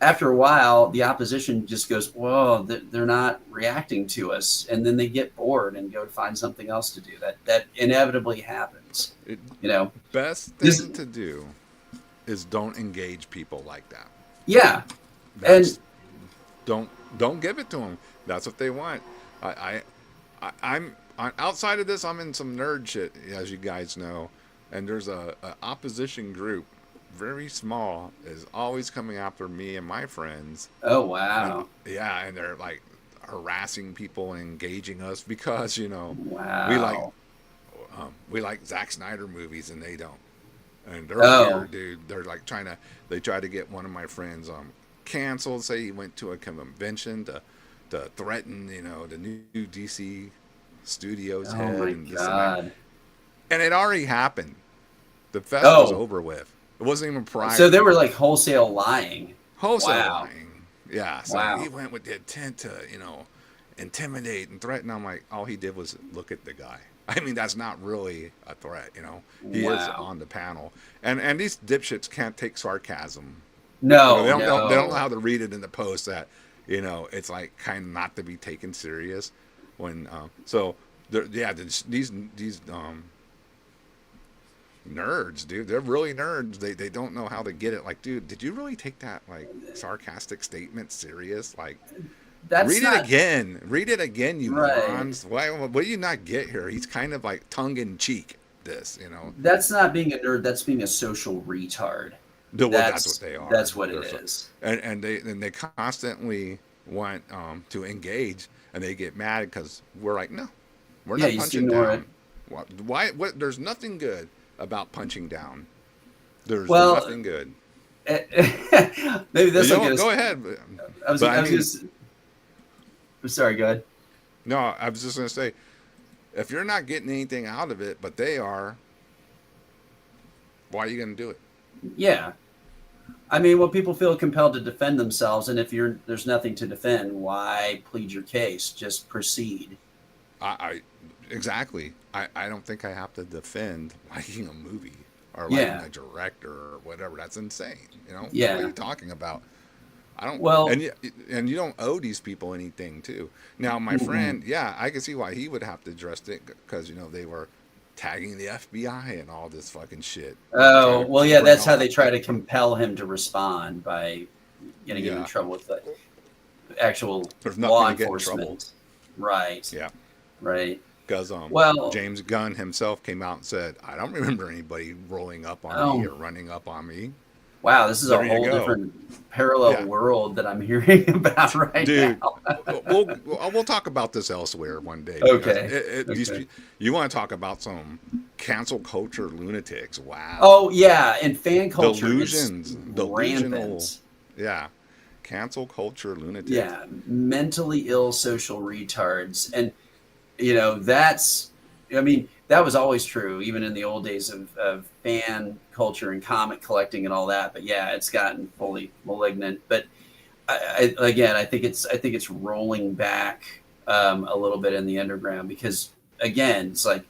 After a while, the opposition just goes, "Whoa, they're not reacting to us," and then they get bored and go to find something else to do. That inevitably happens. Best This, thing to do is don't engage people like that. yeah, That's, and don't give it to them. That's what they want. I'm outside of this. I'm in some nerd shit, as you guys know, and there's a opposition group, very small, is always coming after me and my friends. oh wow, And they're like harassing people and engaging us because wow, we like Zack Snyder movies and they don't. And they're oh, weird, dude. They're like they try to get one of my friends canceled. Say he went to a convention to threaten, the new DC Studios oh head my and this and that. god, And it already happened. The fest was oh, over with. It wasn't even prior. so they were like wholesale lying. Wholesale Wow, lying. Yeah. So he wow, went with the intent to, intimidate and threaten. I'm like, all he did was look at the guy. I mean, that's not really a threat, He is wow, on the panel, and these dipshits can't take sarcasm. no, They don't know no, how to read it in the post that, it's like kind of not to be taken serious. When these nerds, dude, they're really nerds. They don't know how to get it. Like, dude, did you really take that like sarcastic statement serious? Like, that's read not it again. Read it again, you right. morons. What do you not get here? He's kind of like tongue in cheek. That's not being a nerd. That's being a social retard. Well, that's what they are. That's what They're it is. And they constantly want to engage, and they get mad because we're like, no, we're Yeah, not you just punching ignore down. it. Why? What? There's nothing good about punching down. There's Well, nothing good. maybe this will get us. Go ahead. I was I'm sorry, go ahead. No, I was just gonna say, if you're not getting anything out of it, but they are, why are you gonna do it? Yeah. I mean, well, people feel compelled to defend themselves, and if there's nothing to defend, why plead your case? Just proceed. I exactly. I don't think I have to defend liking a movie or liking Yeah. a director or whatever. That's insane. What are Yeah. you talking about? I don't. Well, And you don't owe these people anything too. Now, my friend, yeah, I can see why he would have to address it because they were tagging the FBI and all this fucking shit. oh, well, yeah, Bring that's all how they that. try to compel him to respond by getting him in Yeah, trouble with the actual there's law nothing to get in trouble. enforcement. Right. Yeah, Right. because Well, James Gunn himself came out and said, I don't remember anybody rolling up on me oh, or running up on me. wow, this is a There you whole go. different parallel Yeah, world that I'm hearing about right dude. now. We'll talk about this elsewhere one day because Okay. Okay. you want to talk about some cancel culture lunatics. Wow, Oh yeah, and fan culture is delusional. rampant. Yeah, cancel culture lunatics. Yeah, mentally ill social retards, and I mean, that was always true, even in the old days of fan culture and comic collecting and all that. But yeah, it's gotten fully malignant. But again, I think it's rolling back a little bit in the underground because again, it's like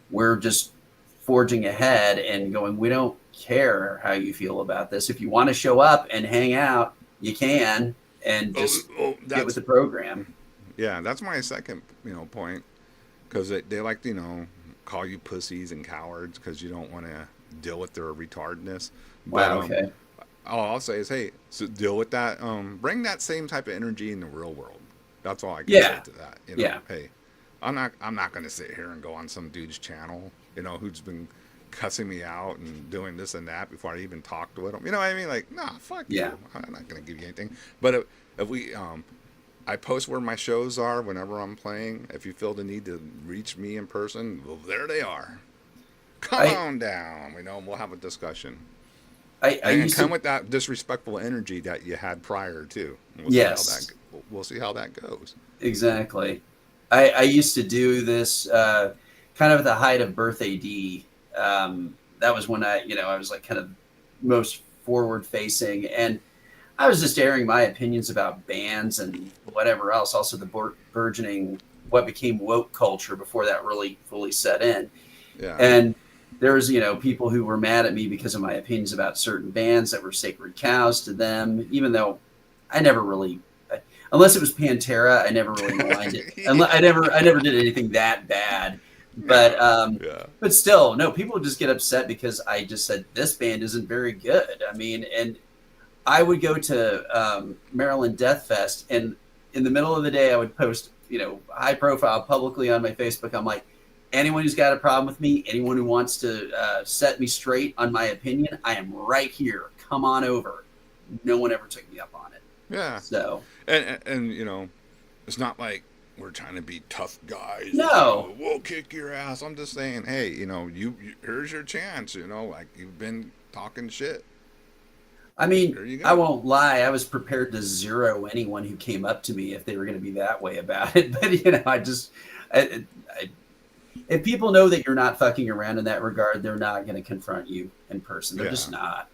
we're just forging ahead and going. We don't care how you feel about this. If you want to show up and hang out, you can, and just get with That's the program. yeah. That's my second point because they like to call you pussies and cowards because you don't want to deal with their retardedness. But Wow. Okay. all I'll say is, hey, so deal with that. Bring that same type of energy in the real world. That's all I can say Yeah. to that. Yeah. Hey, I'm not going to sit here and go on some dude's channel, who's been cussing me out and doing this and that before I even talked with him. You know what I mean? Like, nah, fuck Yeah. you. I'm not going to give you anything. But if we, I post where my shows are whenever I'm playing. If you feel the need to reach me in person, well, there they are. Come I on down. We'll have a discussion. I And used come to. with that disrespectful energy that you had prior to. Yes. We'll see how that goes. Exactly. I used to do this kind of at the height of Birth AD. That was when I was like kind of most forward facing, and I was just airing my opinions about bands and whatever else. Also, the burgeoning what became woke culture before that really fully set in. Yeah. And There's, people who were mad at me because of my opinions about certain bands that were sacred cows to them, even though I never really, unless it was Pantera, I never really minded. Yeah. I never did anything that bad. But Yeah. but still, no, people would just get upset because I just said this band isn't very good. I mean, and I would go to Maryland Death Fest, and in the middle of the day, I would post, high profile publicly on my Facebook. I'm like, anyone who's got a problem with me, anyone who wants to set me straight on my opinion, I am right here. Come on over. No one ever took me up on it. Yeah. So, and it's not like we're trying to be tough guys. No. We'll kick your ass. I'm just saying, hey, you here's your chance. Like you've been talking shit. I mean, I won't lie. I was prepared to zero anyone who came up to me if they were going to be that way about it. But if people know that you're not fucking around in that regard, they're not going to confront you in person. They're just not.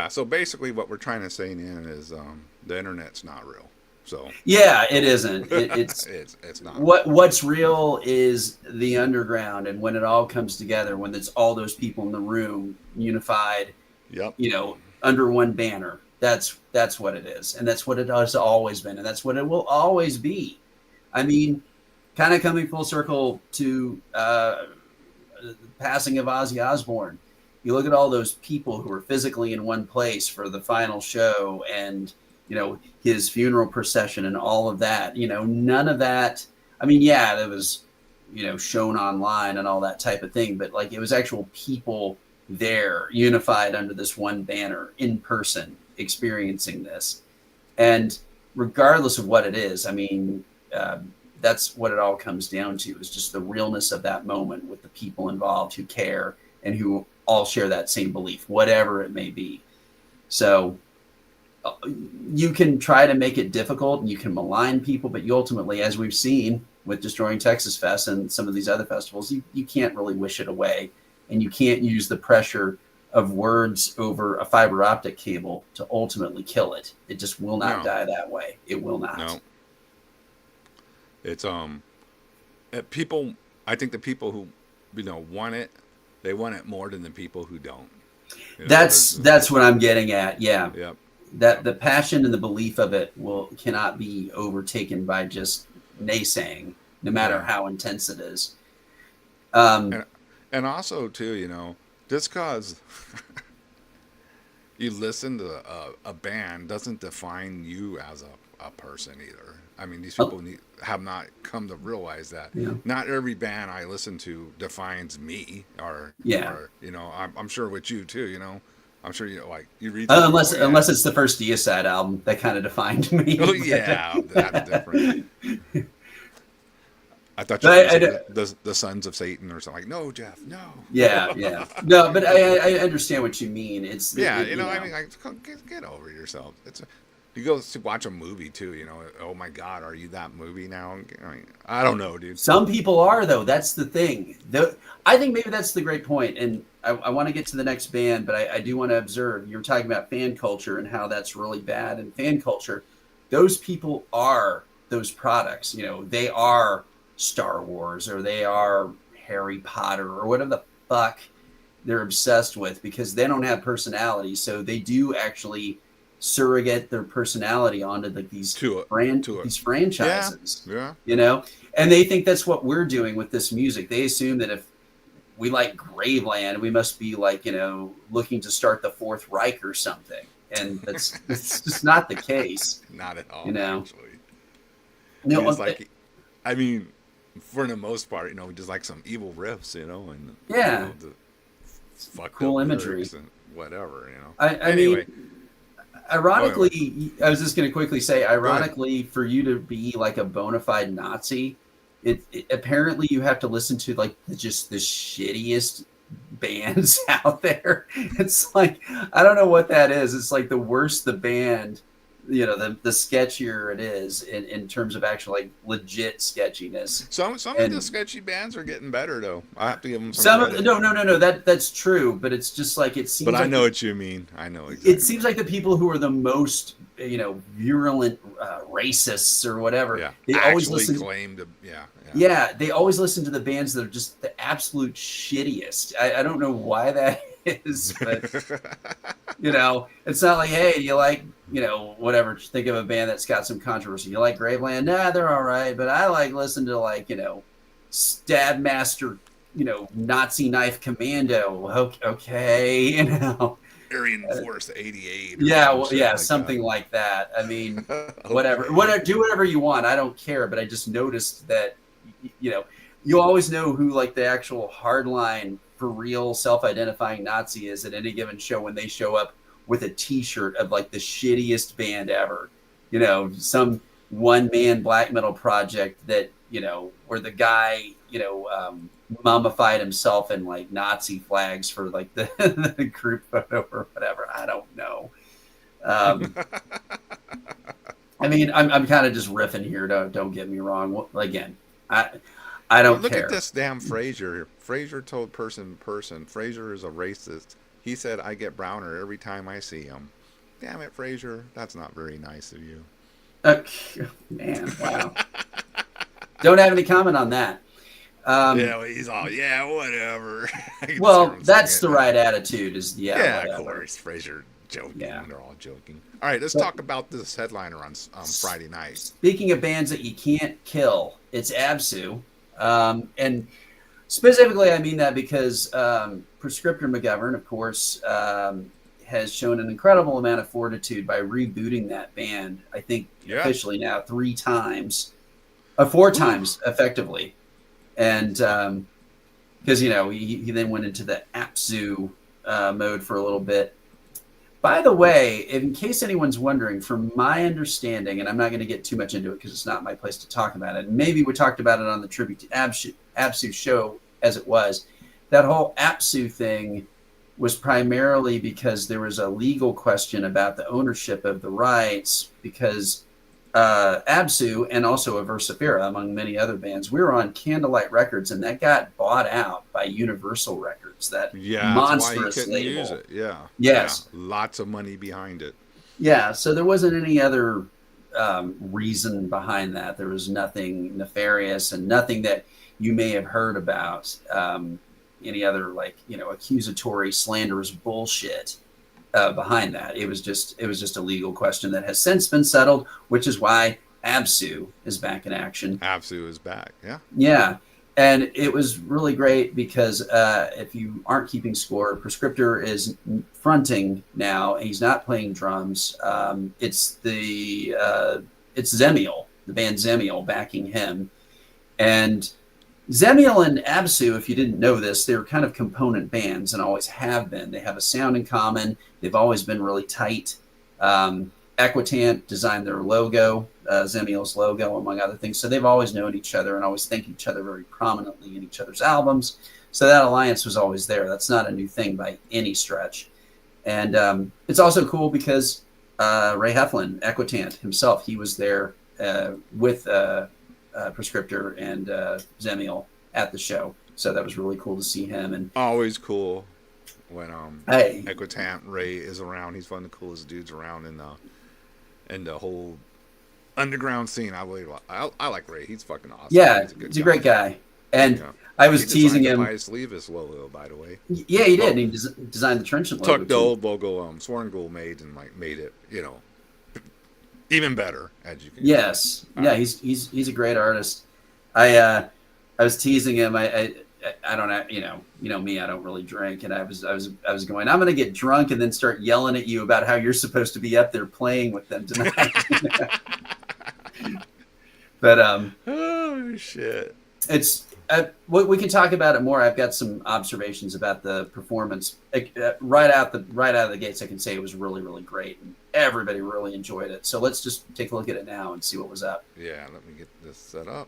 So basically, what we're trying to say in is the internet's not real. So yeah, it isn't. It's not. What's real is the underground, and when it all comes together, when it's all those people in the room unified. Yep. Under one banner. That's what it is, and that's what it has always been, and that's what it will always be. I mean, kind of coming full circle to the passing of Ozzy Osbourne. You look at all those people who were physically in one place for the final show, and his funeral procession and all of that. None of that. I mean, yeah, that was shown online and all that type of thing, but like it was actual people there unified under this one banner in person experiencing this. And regardless of what it is, I mean, that's what it all comes down to, is just the realness of that moment with the people involved who care and who all share that same belief, whatever it may be. So you can try to make it difficult and you can malign people, but you ultimately, as we've seen with Destroying Texas Fest and some of these other festivals, you can't really wish it away. And you can't use the pressure of words over a fiber optic cable to ultimately kill it. It just will not die that way. It will not. No. It's people. I think the people who want it, they want it more than the people who don't. That's what I'm getting at. Yeah. Yep. That the passion and the belief of it cannot be overtaken by just naysaying, no matter how intense it is. And also, too, just because you listen to a band doesn't define you as a person either. I mean, these people have not come to realize that. Yeah. Not every band I listen to defines me, or I'm sure with you too. I'm sure you read. Unless it's the first Deicide album that kind of defined me. Oh yeah, that's different. I thought you were the Sons of Satan or something. Like, no, Jeff, no. Yeah. No, but I understand what you mean. It's I mean, get over yourself. You go to watch a movie too. Oh my God, are you that movie now? I don't know, dude. Some people are though. That's the thing. I think maybe that's the great point. And I want to get to the next band, but I do want to observe. You're talking about fan culture and how that's really bad. And fan culture, those people are those products. They are Star Wars, or they are Harry Potter, or whatever the fuck they're obsessed with, because they don't have personality. So they do actually surrogate their personality onto these franchises. Yeah. And they think that's what we're doing with this music. They assume that if we like Graveland, we must be looking to start the Fourth Reich or something. And that's just not the case. Not at all. Actually. No, it's I mean, for the most part, just like some evil riffs, and cool imagery and whatever, I mean, ironically, I was just going to quickly say, for you to be like a bona fide Nazi, it apparently you have to listen to just the shittiest bands out there. It's like, I don't know what that is. It's like the worse the band, the sketchier it is in terms of actual like legit sketchiness. Some And of the sketchy bands are getting better though. I have to give them some some of credit. no, that's true, but it's just like it seems But I like know what you mean. I know exactly. it seems like the people who are the most virulent racists or whatever, Yeah. they Actually always listen. claim to. Yeah. Yeah, they always listen to the bands that are just the absolute shittiest. I don't know why that is, but it's not like, hey, you like, whatever. Think of a band that's got some controversy. You like Graveland? Nah, they're all right, but I like listen to like, Stab Master, Nazi Knife Commando. Okay, Aryan Force 88. Yeah, well, yeah, like something like that. I mean, whatever. Do whatever you want. I don't care. But I just noticed that, you always know who like the actual hardline for real self-identifying Nazi is at any given show when they show up with a T-shirt of like the shittiest band ever. Some one-man black metal project that where the guy mummified himself in like Nazi flags for like the group photo or whatever. I don't know. I mean, I'm kind of just riffing here. Don't get me wrong. Well, again, I don't look care. at this damn Frazier. Frazier told person. Frazier is a racist. He said, I get browner every time I see him. Damn it, Frazier. That's not very nice of you. Man, wow. Don't have any comment on that. He's all, whatever. Well, that's the right attitude is, whatever. Of course. Frazier joking. Yeah. They're all joking. All right, let's talk about this headliner on Friday night. Speaking of bands that you can't kill, it's Absu. And specifically, I mean that because Prescriptor McGovern, of course, has shown an incredible amount of fortitude by rebooting that band, I think officially now 3 times. 4 times, effectively. And because, he then went into the Absu mode for a little bit. By the way, in case anyone's wondering, from my understanding, and I'm not going to get too much into it because it's not my place to talk about it. And maybe we talked about it on the Tribute to Absu show as it was. That whole Absu thing was primarily because there was a legal question about the ownership of the rights because Absu and also Aversifera, among many other bands, we were on Candlelight Records, and that got bought out by Universal Records. That monstrous that's why he couldn't label. use it. Yeah. Yes. Yeah. Lots of money behind it. Yeah. So there wasn't any other reason behind that. There was nothing nefarious and nothing that you may have heard about. Any other accusatory, slanderous bullshit. Behind that, it was just a legal question that has since been settled, which is why Absu is back in action. Absu is back, yeah, and it was really great because if you aren't keeping score, Prescriptor is fronting now. He's not playing drums. It's Zemiel, the band Zemiel, backing him, and Zemiel and Absu, if you didn't know this, they're kind of component bands and always have been. They have a sound in common. They've always been really tight. Equitant designed their logo, Zemiel's logo, among other things. So they've always known each other and always think each other very prominently in each other's albums. So that alliance was always there. That's not a new thing by any stretch. And it's also cool because Ray Heflin, Equitant himself, he was there with Prescriptor and Zemiel at the show, so that was really cool to see him. And always cool when Equitant Ray is around. He's one of the coolest dudes around in the whole underground scene. I like Ray. He's fucking awesome. Yeah, he's a great guy. And I was teasing him. He designed the Pius logo, by the way. Yeah, he did. And he designed the Trenchant logo. Took the old logo Swarngold made and made it even better, as you can. Yes, yeah, he's a great artist. I was teasing him. I don't know, you know me. I don't really drink, and I was going. I'm gonna get drunk and then start yelling at you about how you're supposed to be up there playing with them tonight. But oh shit, it's we can talk about it more. I've got some observations about the performance right out of the gates. I can say it was really, really great, and everybody really enjoyed it. So let's just take a look at it now and see what was up. Yeah, let me get this set up.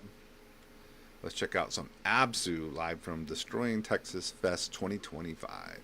Let's check out some Absu live from Destroying Texas Fest 2025.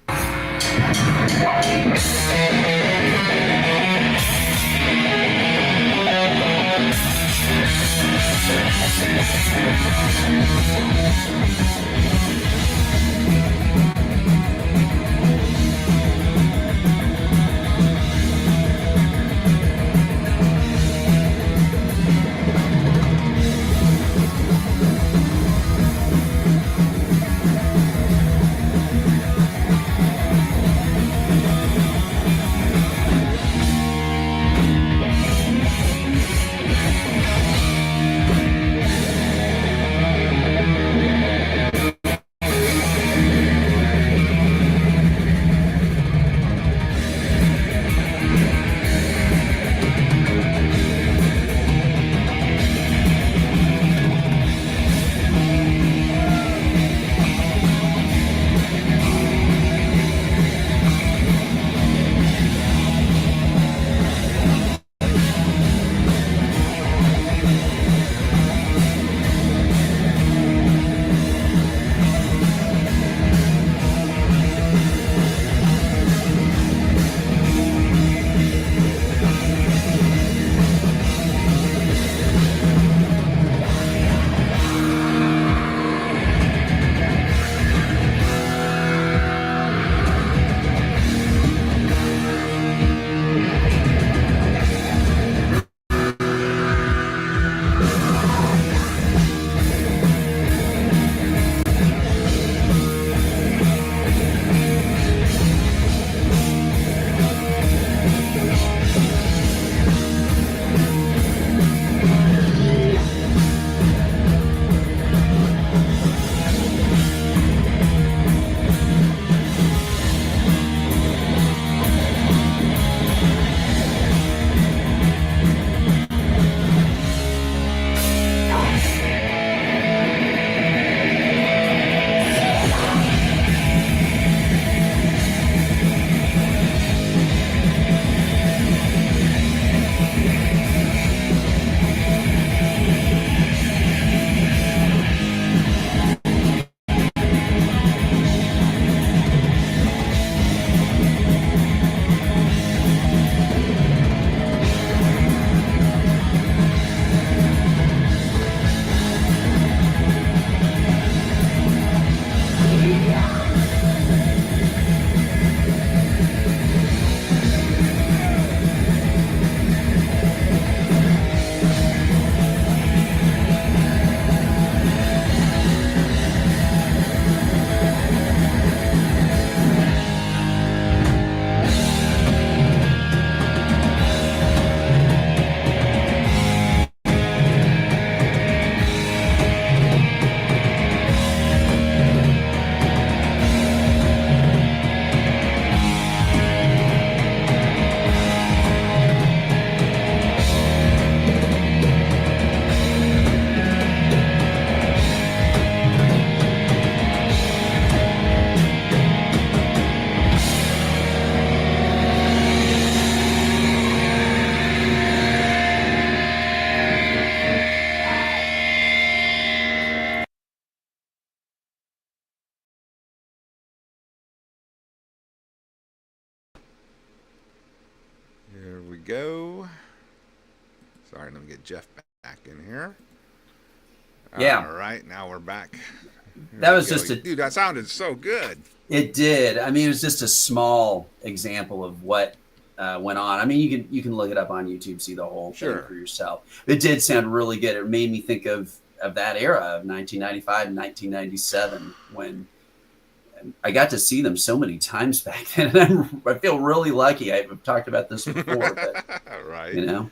Here we go. Sorry, let me get Jeff back in here. Yeah. All right, now we're back. That was just a dude. That sounded so good. It did. I mean, it was just a small example of what went on. I mean, you can look it up on YouTube, see the whole thing for yourself. It did sound really good. It made me think of that era of 1995 and 1997 when I got to see them so many times back then. And I feel really lucky. I've talked about this before, but right. you know.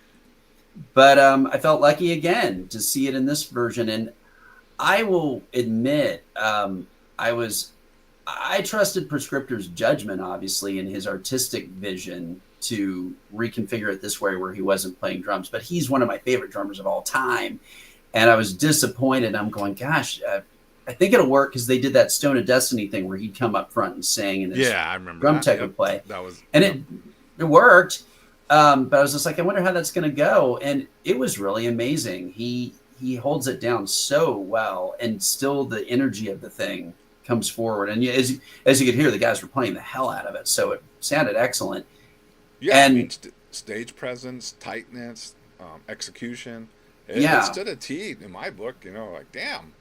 But I felt lucky again to see it in this version, and I will admit I trusted Prescriptor's judgment, obviously, in his artistic vision to reconfigure it this way where he wasn't playing drums. But he's one of my favorite drummers of all time. And I was disappointed. I'm going, gosh, I think it'll work because they did that Stone of Destiny thing where he'd come up front and sing, and his I remember drum that. tech would play. That was, and it worked. But I was just like, I wonder how that's going to go. And it was really amazing. He holds it down so well, and still the energy of the thing comes forward. And as you could hear, the guys were playing the hell out of it. So it sounded excellent. Yeah, and I mean, stage presence, tightness, execution. It Yeah. stood a T in my book. Like damn,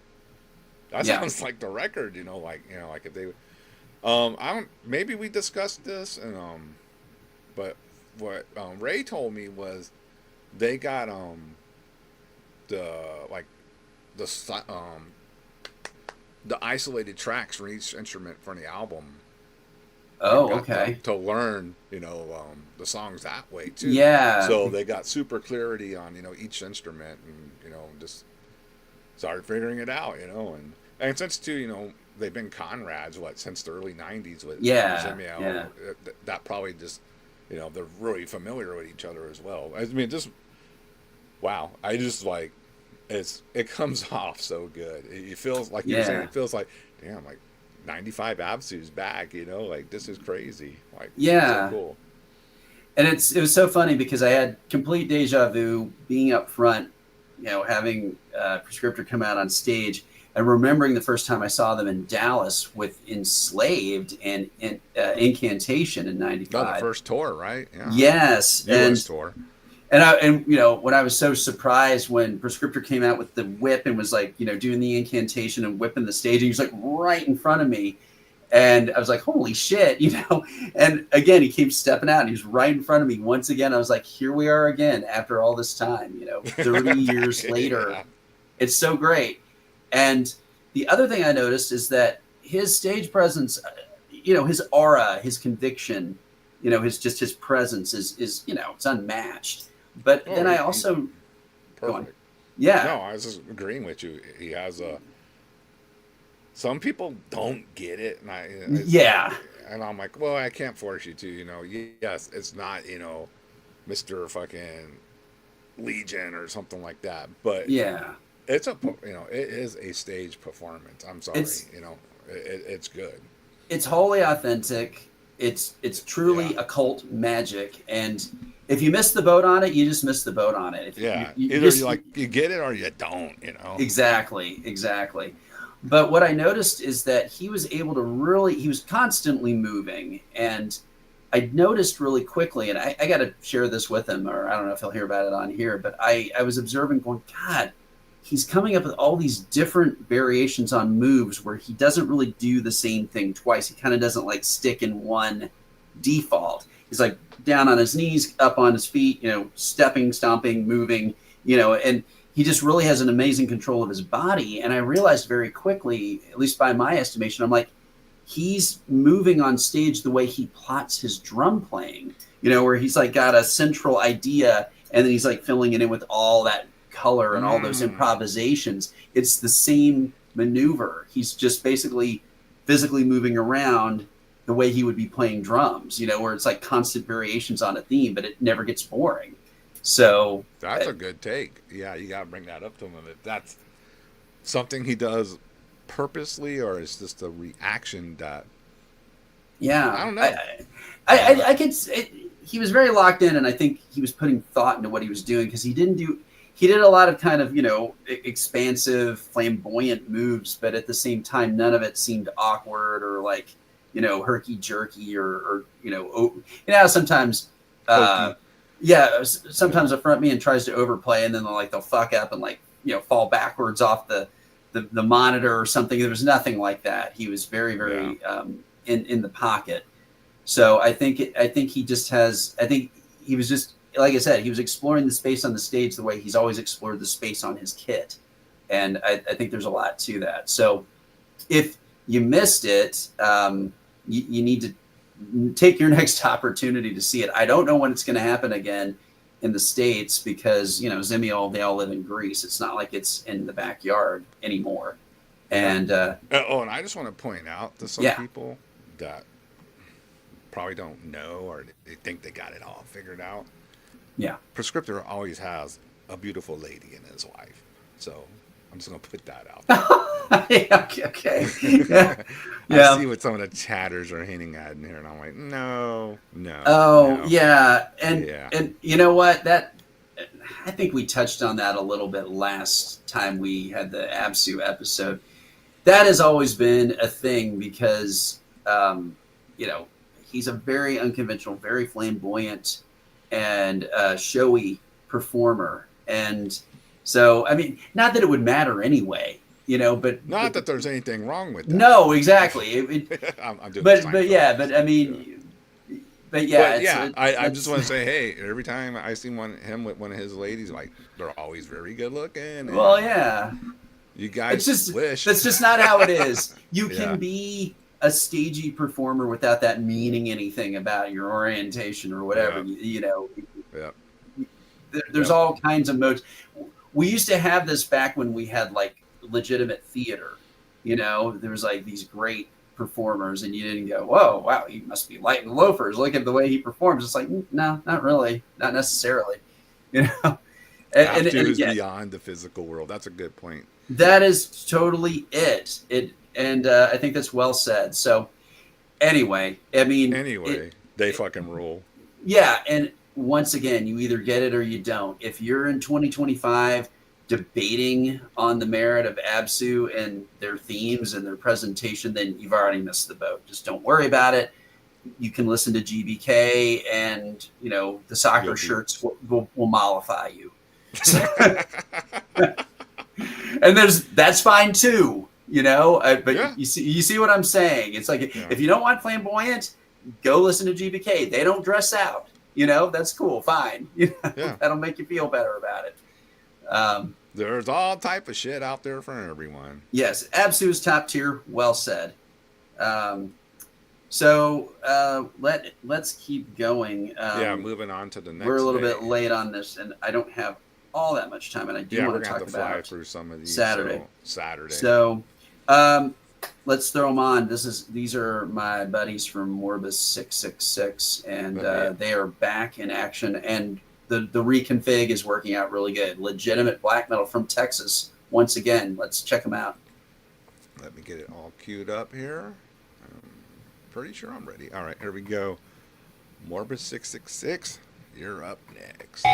that Yeah. sounds like the record. Like if they, I don't. Maybe we discussed this, but what Ray told me was they got the like the the isolated tracks for each instrument for the album and Oh, got okay. to learn the songs that way too. Yeah. So they got super clarity on each instrument and just started figuring it out. And since too they've been Conrads since the early '90s with Yeah. Zimio. Yeah. That probably just they're really familiar with each other as well. I mean, just wow. I just like it comes off so good. It feels like you were saying. Yeah. It feels like damn, like 95 Absu's back. Like this is crazy. Like so Yeah. cool. And it was so funny because I had complete deja vu being up front, having Prescriptor come out on stage and remembering the first time I saw them in Dallas with Enslaved and Incantation in No, the '95. first tour, right? Yeah. Yes, U.S. tour. and when I was so surprised when Prescriptor came out with the whip and was like doing the incantation and whipping the stage, and he was like right in front of me. And I was like, holy shit, And again, he came stepping out and he was right in front of me. Once again, I was like, here we are again after all this time, 30 years later. Yeah. It's so great. And the other thing I noticed is that his stage presence, his aura, his conviction, his presence is it's unmatched. But then I also, go on. Perfect. Yeah. No, I was just agreeing with you. He has a. Some people don't get it, Yeah. and I'm like, well, I can't force you to. Yes, it's not Mr. fucking Legion or something like that, but Yeah. it's it is a stage performance. I'm sorry, It's it's good. it's wholly authentic. It's truly Yeah. occult magic, and if you miss the boat on it, you just miss the boat on it. If Yeah, you either just, you get it or you don't. exactly. But what I noticed is that he was able to he was constantly moving, and I noticed really quickly, and I got to share this with him, or I don't know if he'll hear about it on here, but I was observing, going, God, he's coming up with all these different variations on moves where he doesn't really do the same thing twice. He kind of doesn't like stick in one default. He's like down on his knees, up on his feet, stepping, stomping, moving, and he just really has an amazing control of his body. And I realized very quickly, at least by my estimation, I'm like, he's moving on stage the way he plots his drum playing, where he's like got a central idea and then he's like filling it in with all that color and all those improvisations. It's the same maneuver. He's just basically physically moving around the way he would be playing drums, where it's like constant variations on a theme, but it never gets boring. So That's a good take. Yeah, you gotta bring that up to him. If that's something he does purposely, or is just a reaction that. Yeah, I don't know. I could. He was very locked in, and I think he was putting thought into what he was doing because he did a lot of kind of expansive, flamboyant moves, but at the same time, none of it seemed awkward or like herky jerky or sometimes. Sometimes a frontman tries to overplay and then they'll fuck up and fall backwards off the monitor or something. There was nothing like that. He was very, very in the pocket. So I think he just has. I think he was just, like I said, he was exploring the space on the stage the way he's always explored the space on his kit, and I think there's a lot to that. So if you missed it, you need to take your next opportunity to see it. I don't know when it's going to happen again in the States because, Zimio, they all live in Greece. It's not like it's in the backyard anymore. And and I just want to point out to some people that probably don't know or they think they got it all figured out. Yeah. Prescriptor always has a beautiful lady in his life. So I'm just going to put that out there. Okay. Yeah. I see what some of the chatters are hinting at in here, and I'm like, no. Oh, no. Yeah. And you know what? I think we touched on that a little bit last time we had the Absu episode. That has always been a thing because, he's a very unconventional, very flamboyant and showy performer. And So, I mean, not that it would matter anyway, but Not that there's anything wrong with that. No, exactly. I'm doing but yeah, but I mean, but yeah, But yeah, I just want to say, hey, every time I see him with one of his ladies, like they're always very good looking. Well, yeah. You guys wish. That's just not how it is. You Yeah. can be a stagey performer without that meaning anything about your orientation or whatever. Yeah. There's all kinds of modes. We used to have this back when we had like legitimate theater. There was like these great performers, and you didn't go, "Whoa, wow, he must be light and loafers. Look at the way he performs." It's like, no, not really, not necessarily. And is beyond the physical world. That's a good point. That is totally it. I think that's well said. So, anyway, I mean, they fucking rule. Yeah, and once again, you either get it or you don't. If you're in 2025 debating on the merit of ABSU and their themes and their presentation, then you've already missed the boat. Just don't worry about it. You can listen to GBK, and the soccer shirts will mollify you. And that's fine too, but yeah. you see what I'm saying? It's like, if you don't want flamboyant, go listen to GBK. They don't dress out, that's cool. Fine. That'll make you feel better about it. There's all type of shit out there for everyone. Yes. ABSU's top tier. Well said. So let's keep going. Moving on to the next. We're a little bit late on this, and I don't have all that much time, and I do want to talk about through some of these Saturday. So let's throw them on. These are my buddies from Morbus 666, and they are back in action, and the reconfig is working out really good. Legitimate black metal from Texas once again. Let's check them out. Let me get it all queued up here. Pretty sure I'm ready. All right, here we go. Morbus 666, you're up next.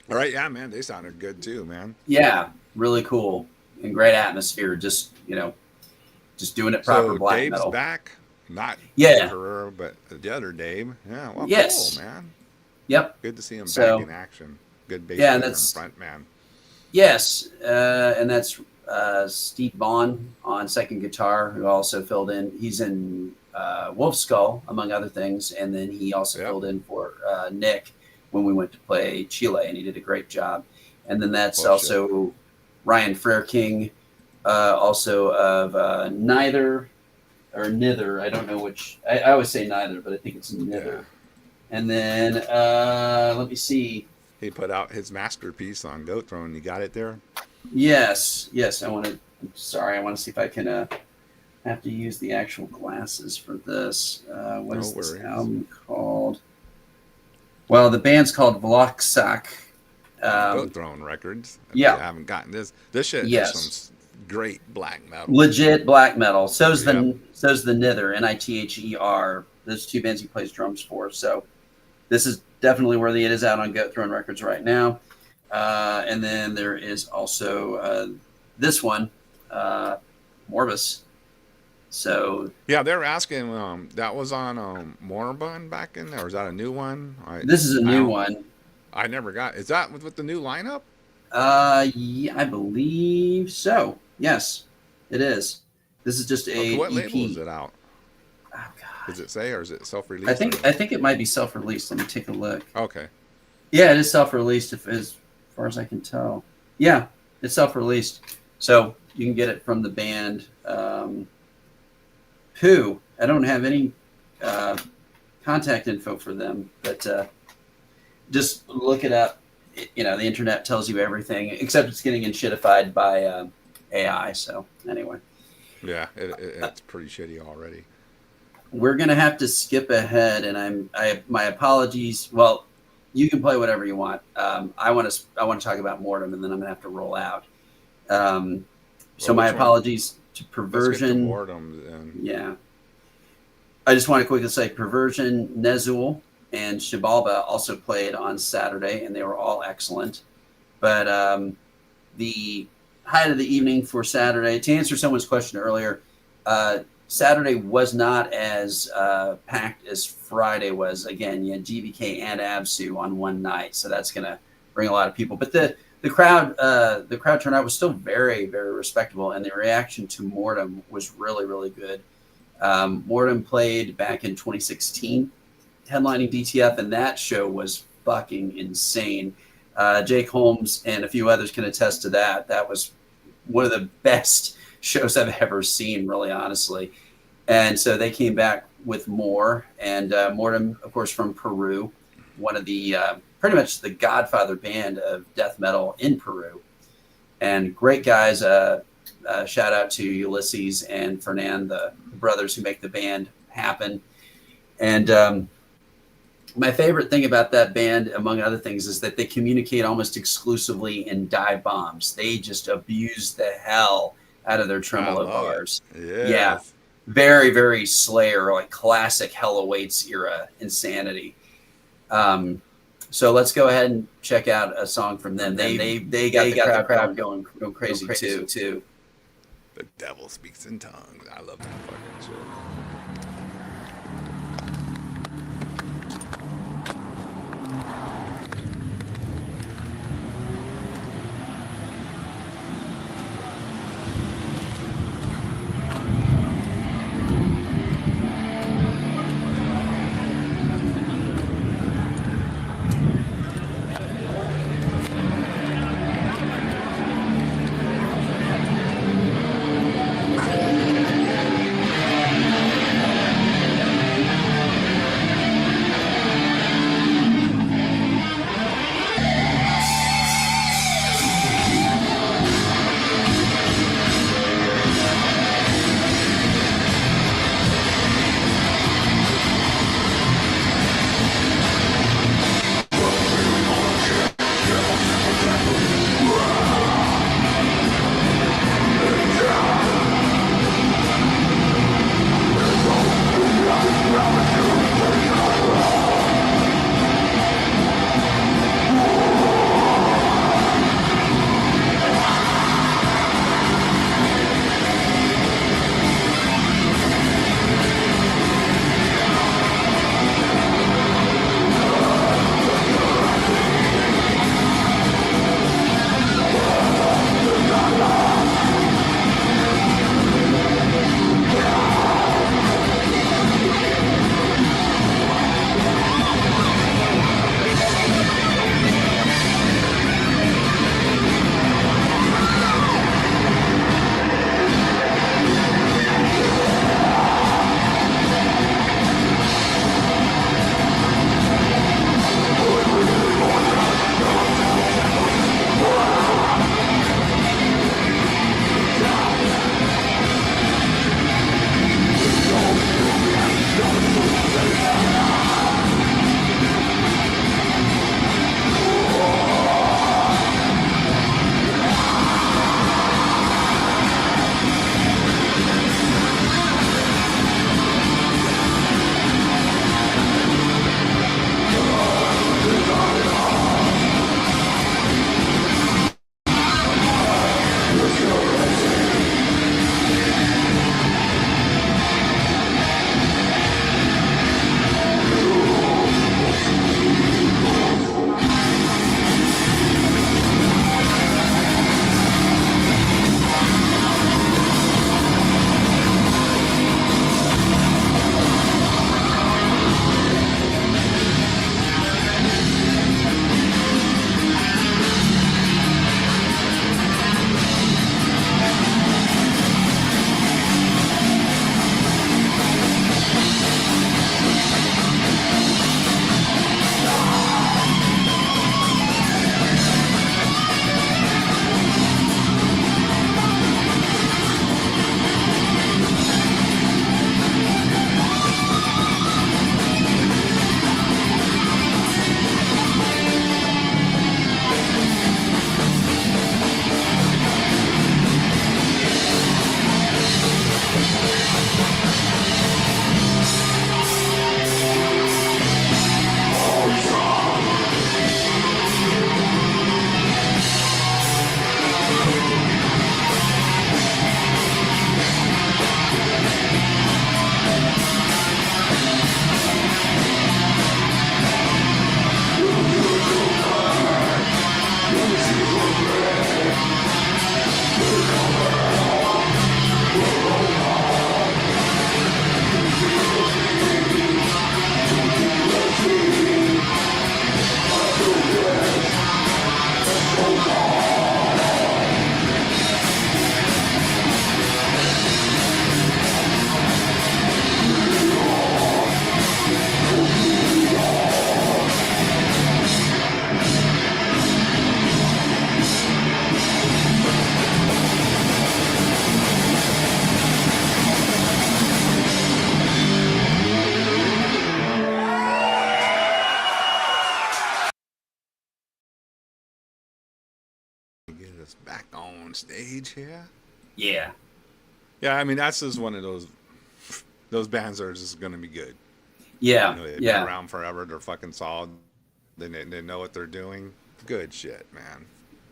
All right, yeah, man, they sounded good too, man. Yeah, really cool and great atmosphere. Just just doing it proper So black Dave's metal. back, not Dave Yeah. Herrera, but the other Dave. Yeah, well, cool, Yes. man. Yep. Good to see him back So in action. Good bass yeah, and player and that's front man. yes, and that's Steve Vaughn on second guitar, who also filled in. He's in Wolf Skull, among other things, and then he also Yep. filled in for Nick when we went to play Chile, and he did a great job. And then that's Oh shit. also Ryan Frerking, also of Neither or Nither. I don't know which. I always say Neither, but I think it's Nither. Yeah. And then let me see. He put out his masterpiece on Goat Throne. You got it there? Yes. I want to. Sorry, I want to see if I can. Have to use the actual glasses for this. What No is this worries. album called? Well, the band's called Vloksak. Goat Throne Records. If Yeah. you haven't gotten this shit Yes. is some great black metal. Legit black metal. So's Yep. the Nither, Nither. Those two bands he plays drums for. So this is definitely worthy. It is out on Goat Throne Records right now. And then there is also this one, Morbus. So Yeah, they were asking. That was on Moribund back in there. Or is that a new one? this is a I new don't- one. I never got. Is that with the new lineup? Yeah, I believe so. Yes, it is. This is just a Okay, what EP. label is it out? Oh, God. Does it say, or is it self-released? I think it might be self-released. Let me take a look. Okay. Yeah, it is self-released, as far as I can tell. Yeah, it's self-released, so you can get it from the band. Who I don't have any contact info for them, but just look it up. The internet tells you everything, except it's getting enshittified by AI. So anyway, Yeah, it's pretty shitty already. we're gonna have to skip ahead, and my apologies. Well, you can play whatever you want. I want to talk about Mortem, and then I'm gonna have to roll out. So my which one? apologies to Let's get to Perversion. Mortem then. Yeah, I just want to quickly say Perversion, Nezul, and Shibalba also played on Saturday, and they were all excellent. But the height of the evening for Saturday, to answer someone's question earlier, Saturday was not as packed as Friday was. Again, you had GBK and Absu on one night, so that's going to bring a lot of people. But the crowd turnout was still very, very respectable, and the reaction to Mortem was really, really good. Mortem played back in 2016, headlining DTF, and that show was fucking insane. Jake Holmes and a few others can attest to that. That was one of the best shows I've ever seen, really, honestly. And so they came back with more. And Mortem, of course, from Peru, one of the pretty much the godfather band of death metal in Peru. And great guys. Shout out to Ulysses and Fernan, the brothers who make the band happen. And my favorite thing about that band, among other things, is that they communicate almost exclusively in dive bombs. They just abuse the hell out of their tremolo bars. Yes. Yeah. Very, very Slayer, like classic Hell Awaits era insanity. So let's go ahead and check out a song from them. They got the crowd going crazy too. The devil speaks in tongues. I love that fucking shit. is back on stage here. Yeah. Yeah, I mean that's just one of those bands that are just gonna be good. Yeah. They've been Yeah. around forever. They're fucking solid. They know what they're doing. Good shit, man.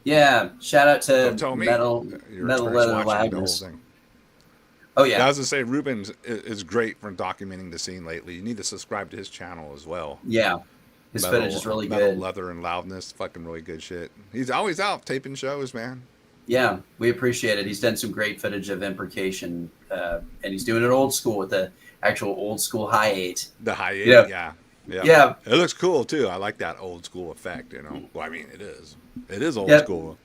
Yeah. Shout out Don't to tell me your Metal experience Leather watching the whole Loudness. thing. Oh Yeah, I yeah. was gonna say Ruben is great for documenting the scene lately. You need to subscribe to his channel as well. Yeah. His footage is really Metal, good. Leather, and Loudness. Fucking really good shit. He's always out taping shows, man. Yeah, we appreciate it. He's done some great footage of Imprecation, and he's doing it old school with the actual old school high 8. The high 8, Yeah. yeah. Yeah. Yeah. It looks cool too. I like that old school effect, Well, I mean, it is. It is old Yep. school.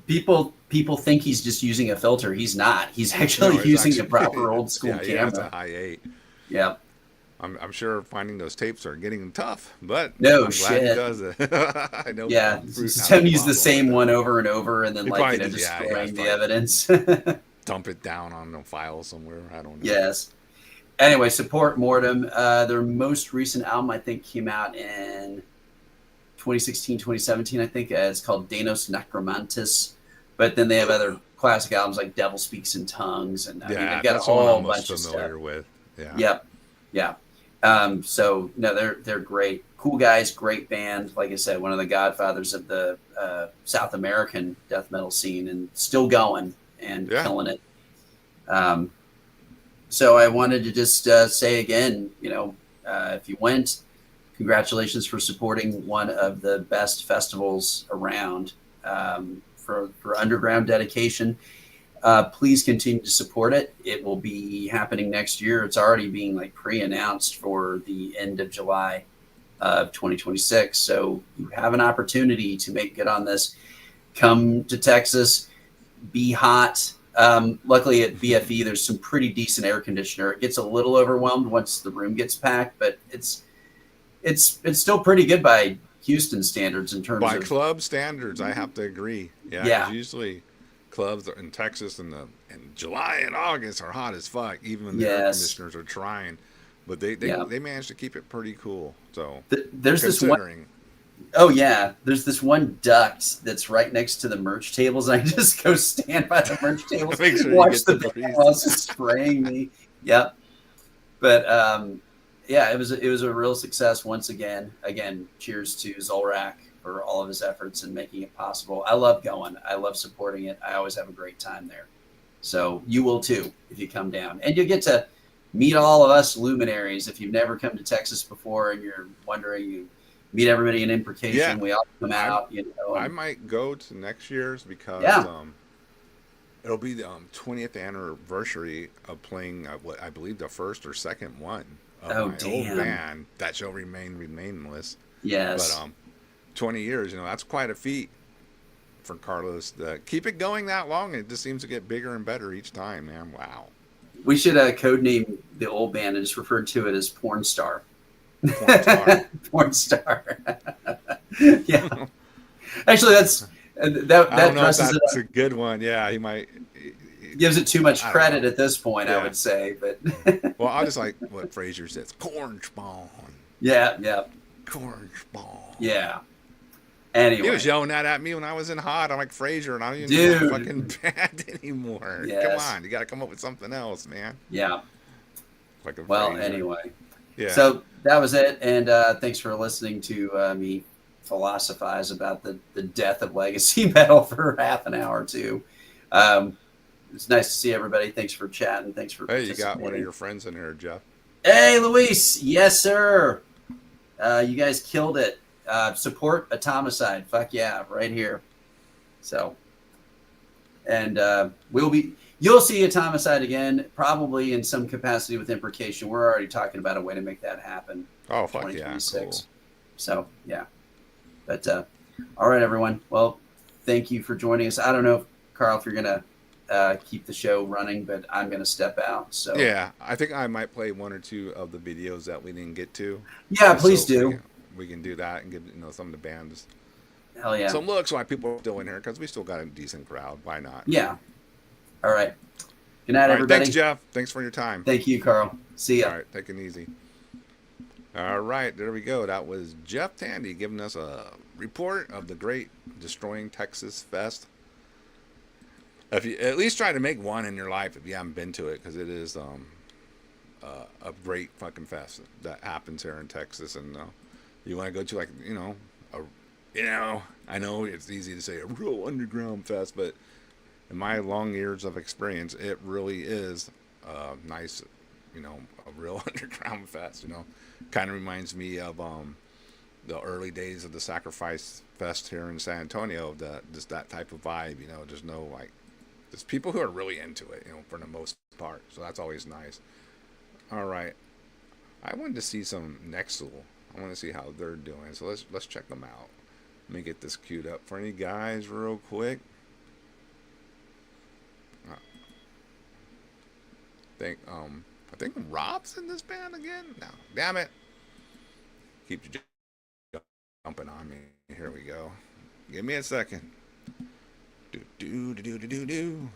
People think he's just using a filter. He's not. He's actually using a proper old school camera. Yeah, it's a high 8. Yeah. I'm sure finding those tapes are getting tough, but No I'm shit. glad he does it. I know. Yeah. Fruit Don't has a use the problem same with one that. over and over and then He probably does, yeah, destroying the probably- evidence. Dump it down on a file somewhere. I don't know. Yes. Anyway, support Mortem. Their most recent album, I think, came out in 2016, 2017, I think. It's called Danos Necromantis. But then they have other classic albums like Devil Speaks in Tongues. And I mean, Yeah, they've got that's a the one whole I'm bunch most of stuff. familiar with. Yeah. Yep. Yeah. So, no, they're great. Cool guys, great band. Like I said, one of the godfathers of the South American death metal scene and still going and killing it. So I wanted to just say again, if you went, congratulations for supporting one of the best festivals around for underground dedication. Please continue to support it. It will be happening next year. It's already being pre-announced for the end of July of 2026. So you have an opportunity to make good on this. Come to Texas, be hot. Luckily at BFE, there's some pretty decent air conditioner. It gets a little overwhelmed once the room gets packed, but it's still pretty good by Houston standards in terms By of club standards. I have to agree. Yeah. 'Cause usually clubs in Texas in July and August are hot as fuck, even when the air conditioners are trying. But they managed to keep it pretty cool. So there's this one. Oh yeah, there's this one duct that's right next to the merch tables, and I just go stand by the merch tables, watch the boss spraying me. Yep. But yeah, it was a real success once again. Again, cheers to Zolrak for all of his efforts in making it possible. I love going. I love supporting it. I always have a great time there. So you will too if you come down, and you'll get to meet all of us luminaries. If you've never come to Texas before and you're wondering, you meet everybody in Imprecation. Yeah. We all come out, I might go to next year's because it'll be the 20th anniversary of playing what I believe the first or second one of my old band that shall remain nameless. Yes. But 20 years, that's quite a feat for Carlos to keep it going that long. It just seems to get bigger and better each time, man. Wow. We should codename the old band and just refer to it as Porn Star. Porn Star. Porn Star. Yeah. Actually, that I don't know if dresses that's it a good one. Yeah, he might. Gives it too much credit at this point, I would say. But well, I just like what Fraser says. Corn spawn. Yeah. Corn spawn. Yeah. Anyway, he was yelling that at me when I was in Hot. I'm like, Fraser, and I don't even know fucking band anymore. Yes. Come on, you got to come up with something else, man. Yeah. Like Fraser. Anyway. Yeah. So that was it, and thanks for listening to me philosophize about the death of legacy metal for half an hour or two. It's nice to see everybody. Thanks for chatting. Thanks for you got one of your friends in here, Jeff. Hey, Luis. Yes, sir. You guys killed it. Support Atomicide. Fuck yeah, right here. So, and you'll see Atomicide again, probably in some capacity with Imprecation. We're already talking about a way to make that happen. Oh, fuck yeah. Cool. So, yeah. But, all right, everyone. Well, thank you for joining us. I don't know, Carl, if you're going to keep the show running, but I'm going to step out. So yeah, I think I might play one or two of the videos that we didn't get to. Yeah, please do. We can do that and give some of the bands. Hell yeah. Some looks why people are still in here because we still got a decent crowd. Why not? Yeah. All right. Good night, everybody. Thanks, Jeff. Thanks for your time. Thank you, Carl. See ya. All right, take it easy. All right, there we go. That was Jeff Tandy giving us a report of the great Destroying Texas Fest. If you at least try to make one in your life if you haven't been to it, because it is a great fucking fest that happens here in Texas, and you want to go to like I know it's easy to say a real underground fest, but in my long years of experience, it really is nice, a real underground fest. Kind of reminds me of the early days of the Sacrifice Fest here in San Antonio. Just that type of vibe. There's people who are really into it, for the most part. So that's always nice. All right, I wanted to see some Nexul. I want to see how they're doing. So let's check them out. Let me get this queued up for you guys real quick. I think Rob's in this band again. No, damn it! Keep jumping on me. Here we go. Give me a second. Do.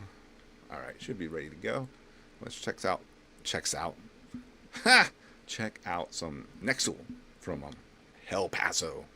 All right, should be ready to go. Let's check out. Check out some Nexul from El Paso.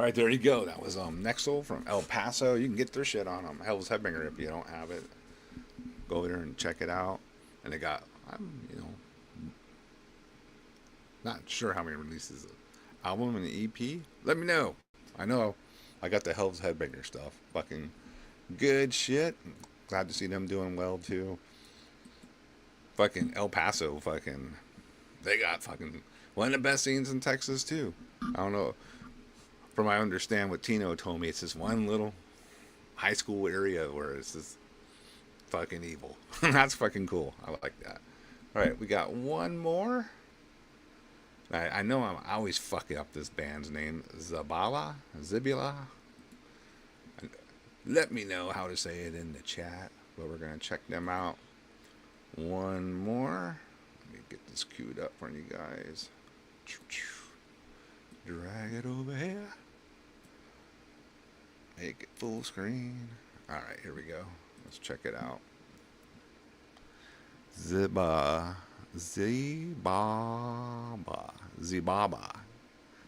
All right, there you go. That was Nexel from El Paso. You can get their shit on them. Hell's Headbanger if you don't have it. Go there and check it out. And they got, not sure how many releases. Album and EP? Let me know. I know I got the Hell's Headbanger stuff. Fucking good shit. Glad to see them doing well too. Fucking El Paso, fucking, they got fucking one of the best scenes in Texas too. I don't know. From what I understand, what Tino told me, it's this one little high school area where it's just fucking evil. That's fucking cool. I like that. All right, we got one more. I know I'm always fucking up this band's name. Zibala? Let me know how to say it in the chat, but we're going to check them out. One more. Let me get this queued up for you guys. Drag it over here. Make it full screen. Alright, here we go. Let's check it out. Zibaba.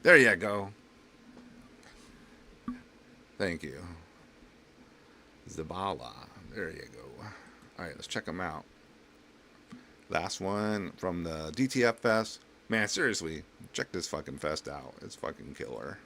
There you go. Thank you. Zibala. There you go. Alright, let's check them out. Last one from the DTF Fest. Man, seriously, check this fucking fest out. It's fucking killer.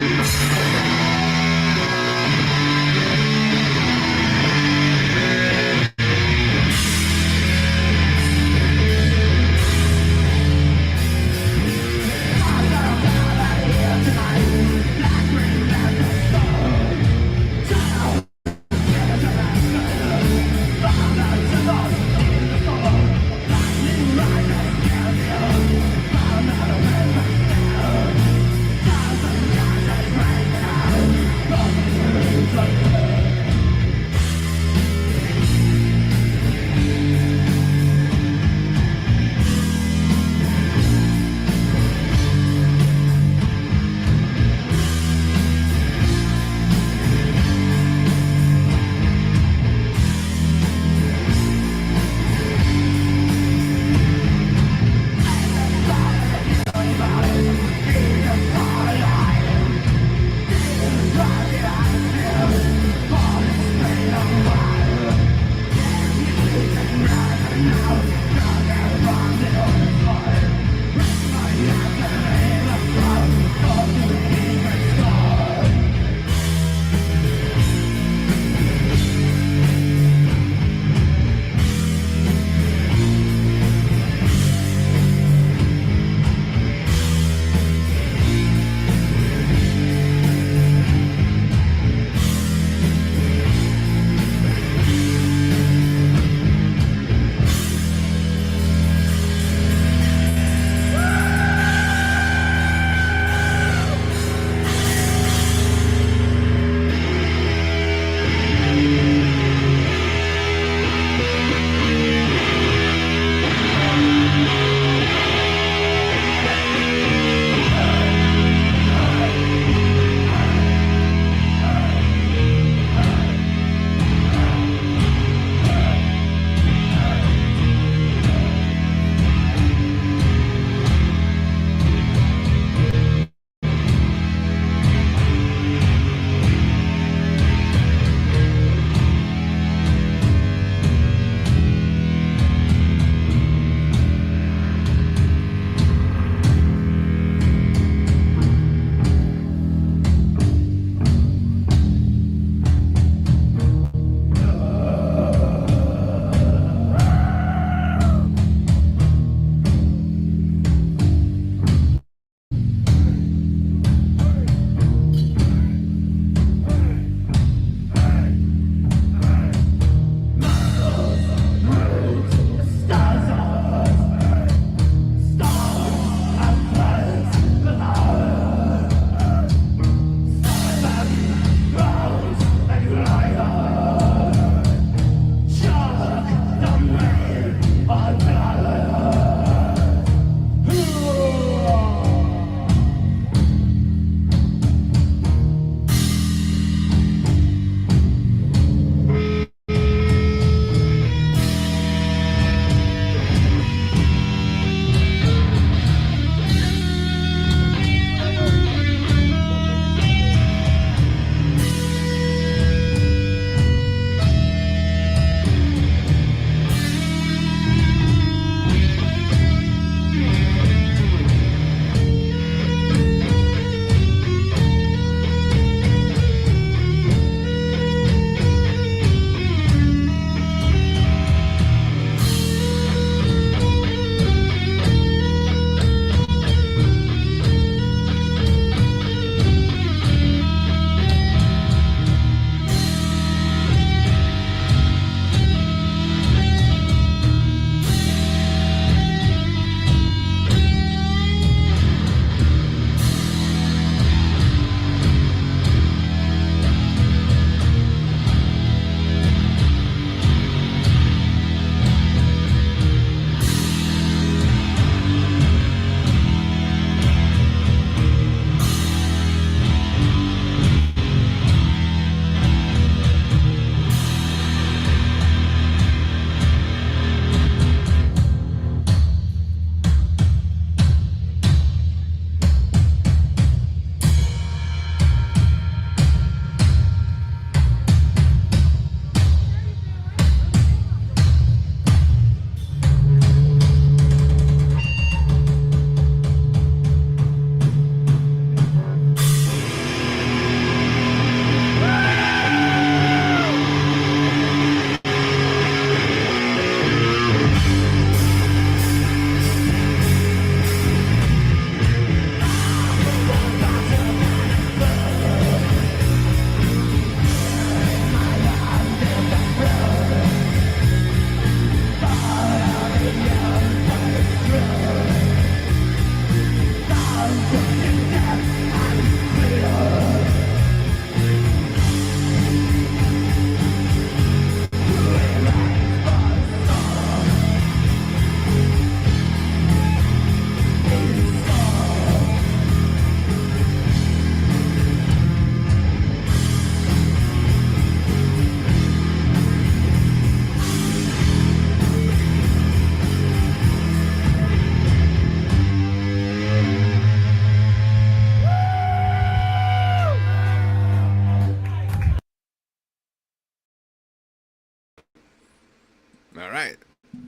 All right.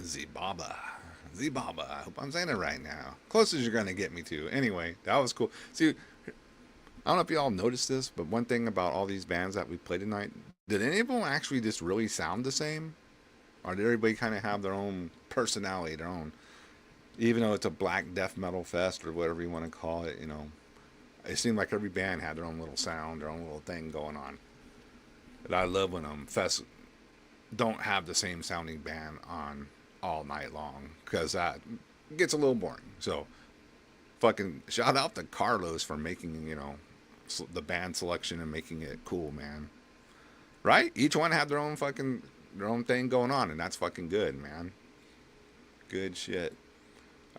Z-Baba. Z-Baba. I hope I'm saying it right now. Closest you're going to get me to. Anyway, that was cool. See, I don't know if y'all noticed this, but one thing about all these bands that we played tonight, did any of them actually just really sound the same? Or did everybody kind of have their own personality, their own, even though it's a black death metal fest or whatever you want to call it, you know, it seemed like every band had their own little sound, their own little thing going on. And I love when fests don't have the same sounding band on all night long, because that gets a little boring. So fucking shout out to Carlos for making, you know, the band selection and making it cool, man. Right? Each one had their own thing going on, and that's fucking good, man. Good shit.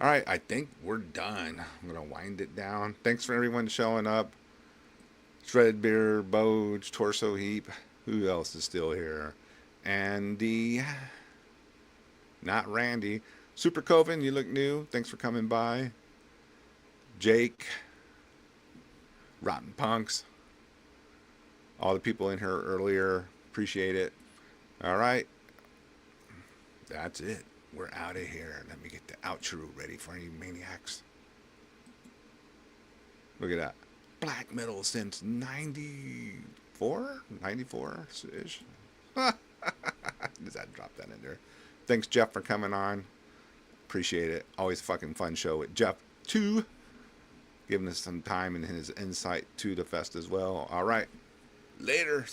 All right, I think we're done. I'm gonna wind it down. Thanks for everyone showing up. Shredded Beer, Boge, Torso Heap. Who else is still here? Andy. Not Randy. Super Coven, you look new. Thanks for coming by. Jake. Rotten Punks. All the people in here earlier. Appreciate it. All right. That's it. We're out of here. Let me get the outro ready for any maniacs. Look at that. Black metal since 94? 94-ish? Does that drop that in there? Thanks, Jeff, for coming on. Appreciate it. Always a fucking fun show with Jeff, too. Giving us some time and his insight to the fest as well. All right. Later.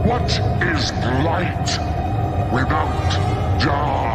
What is light without dark?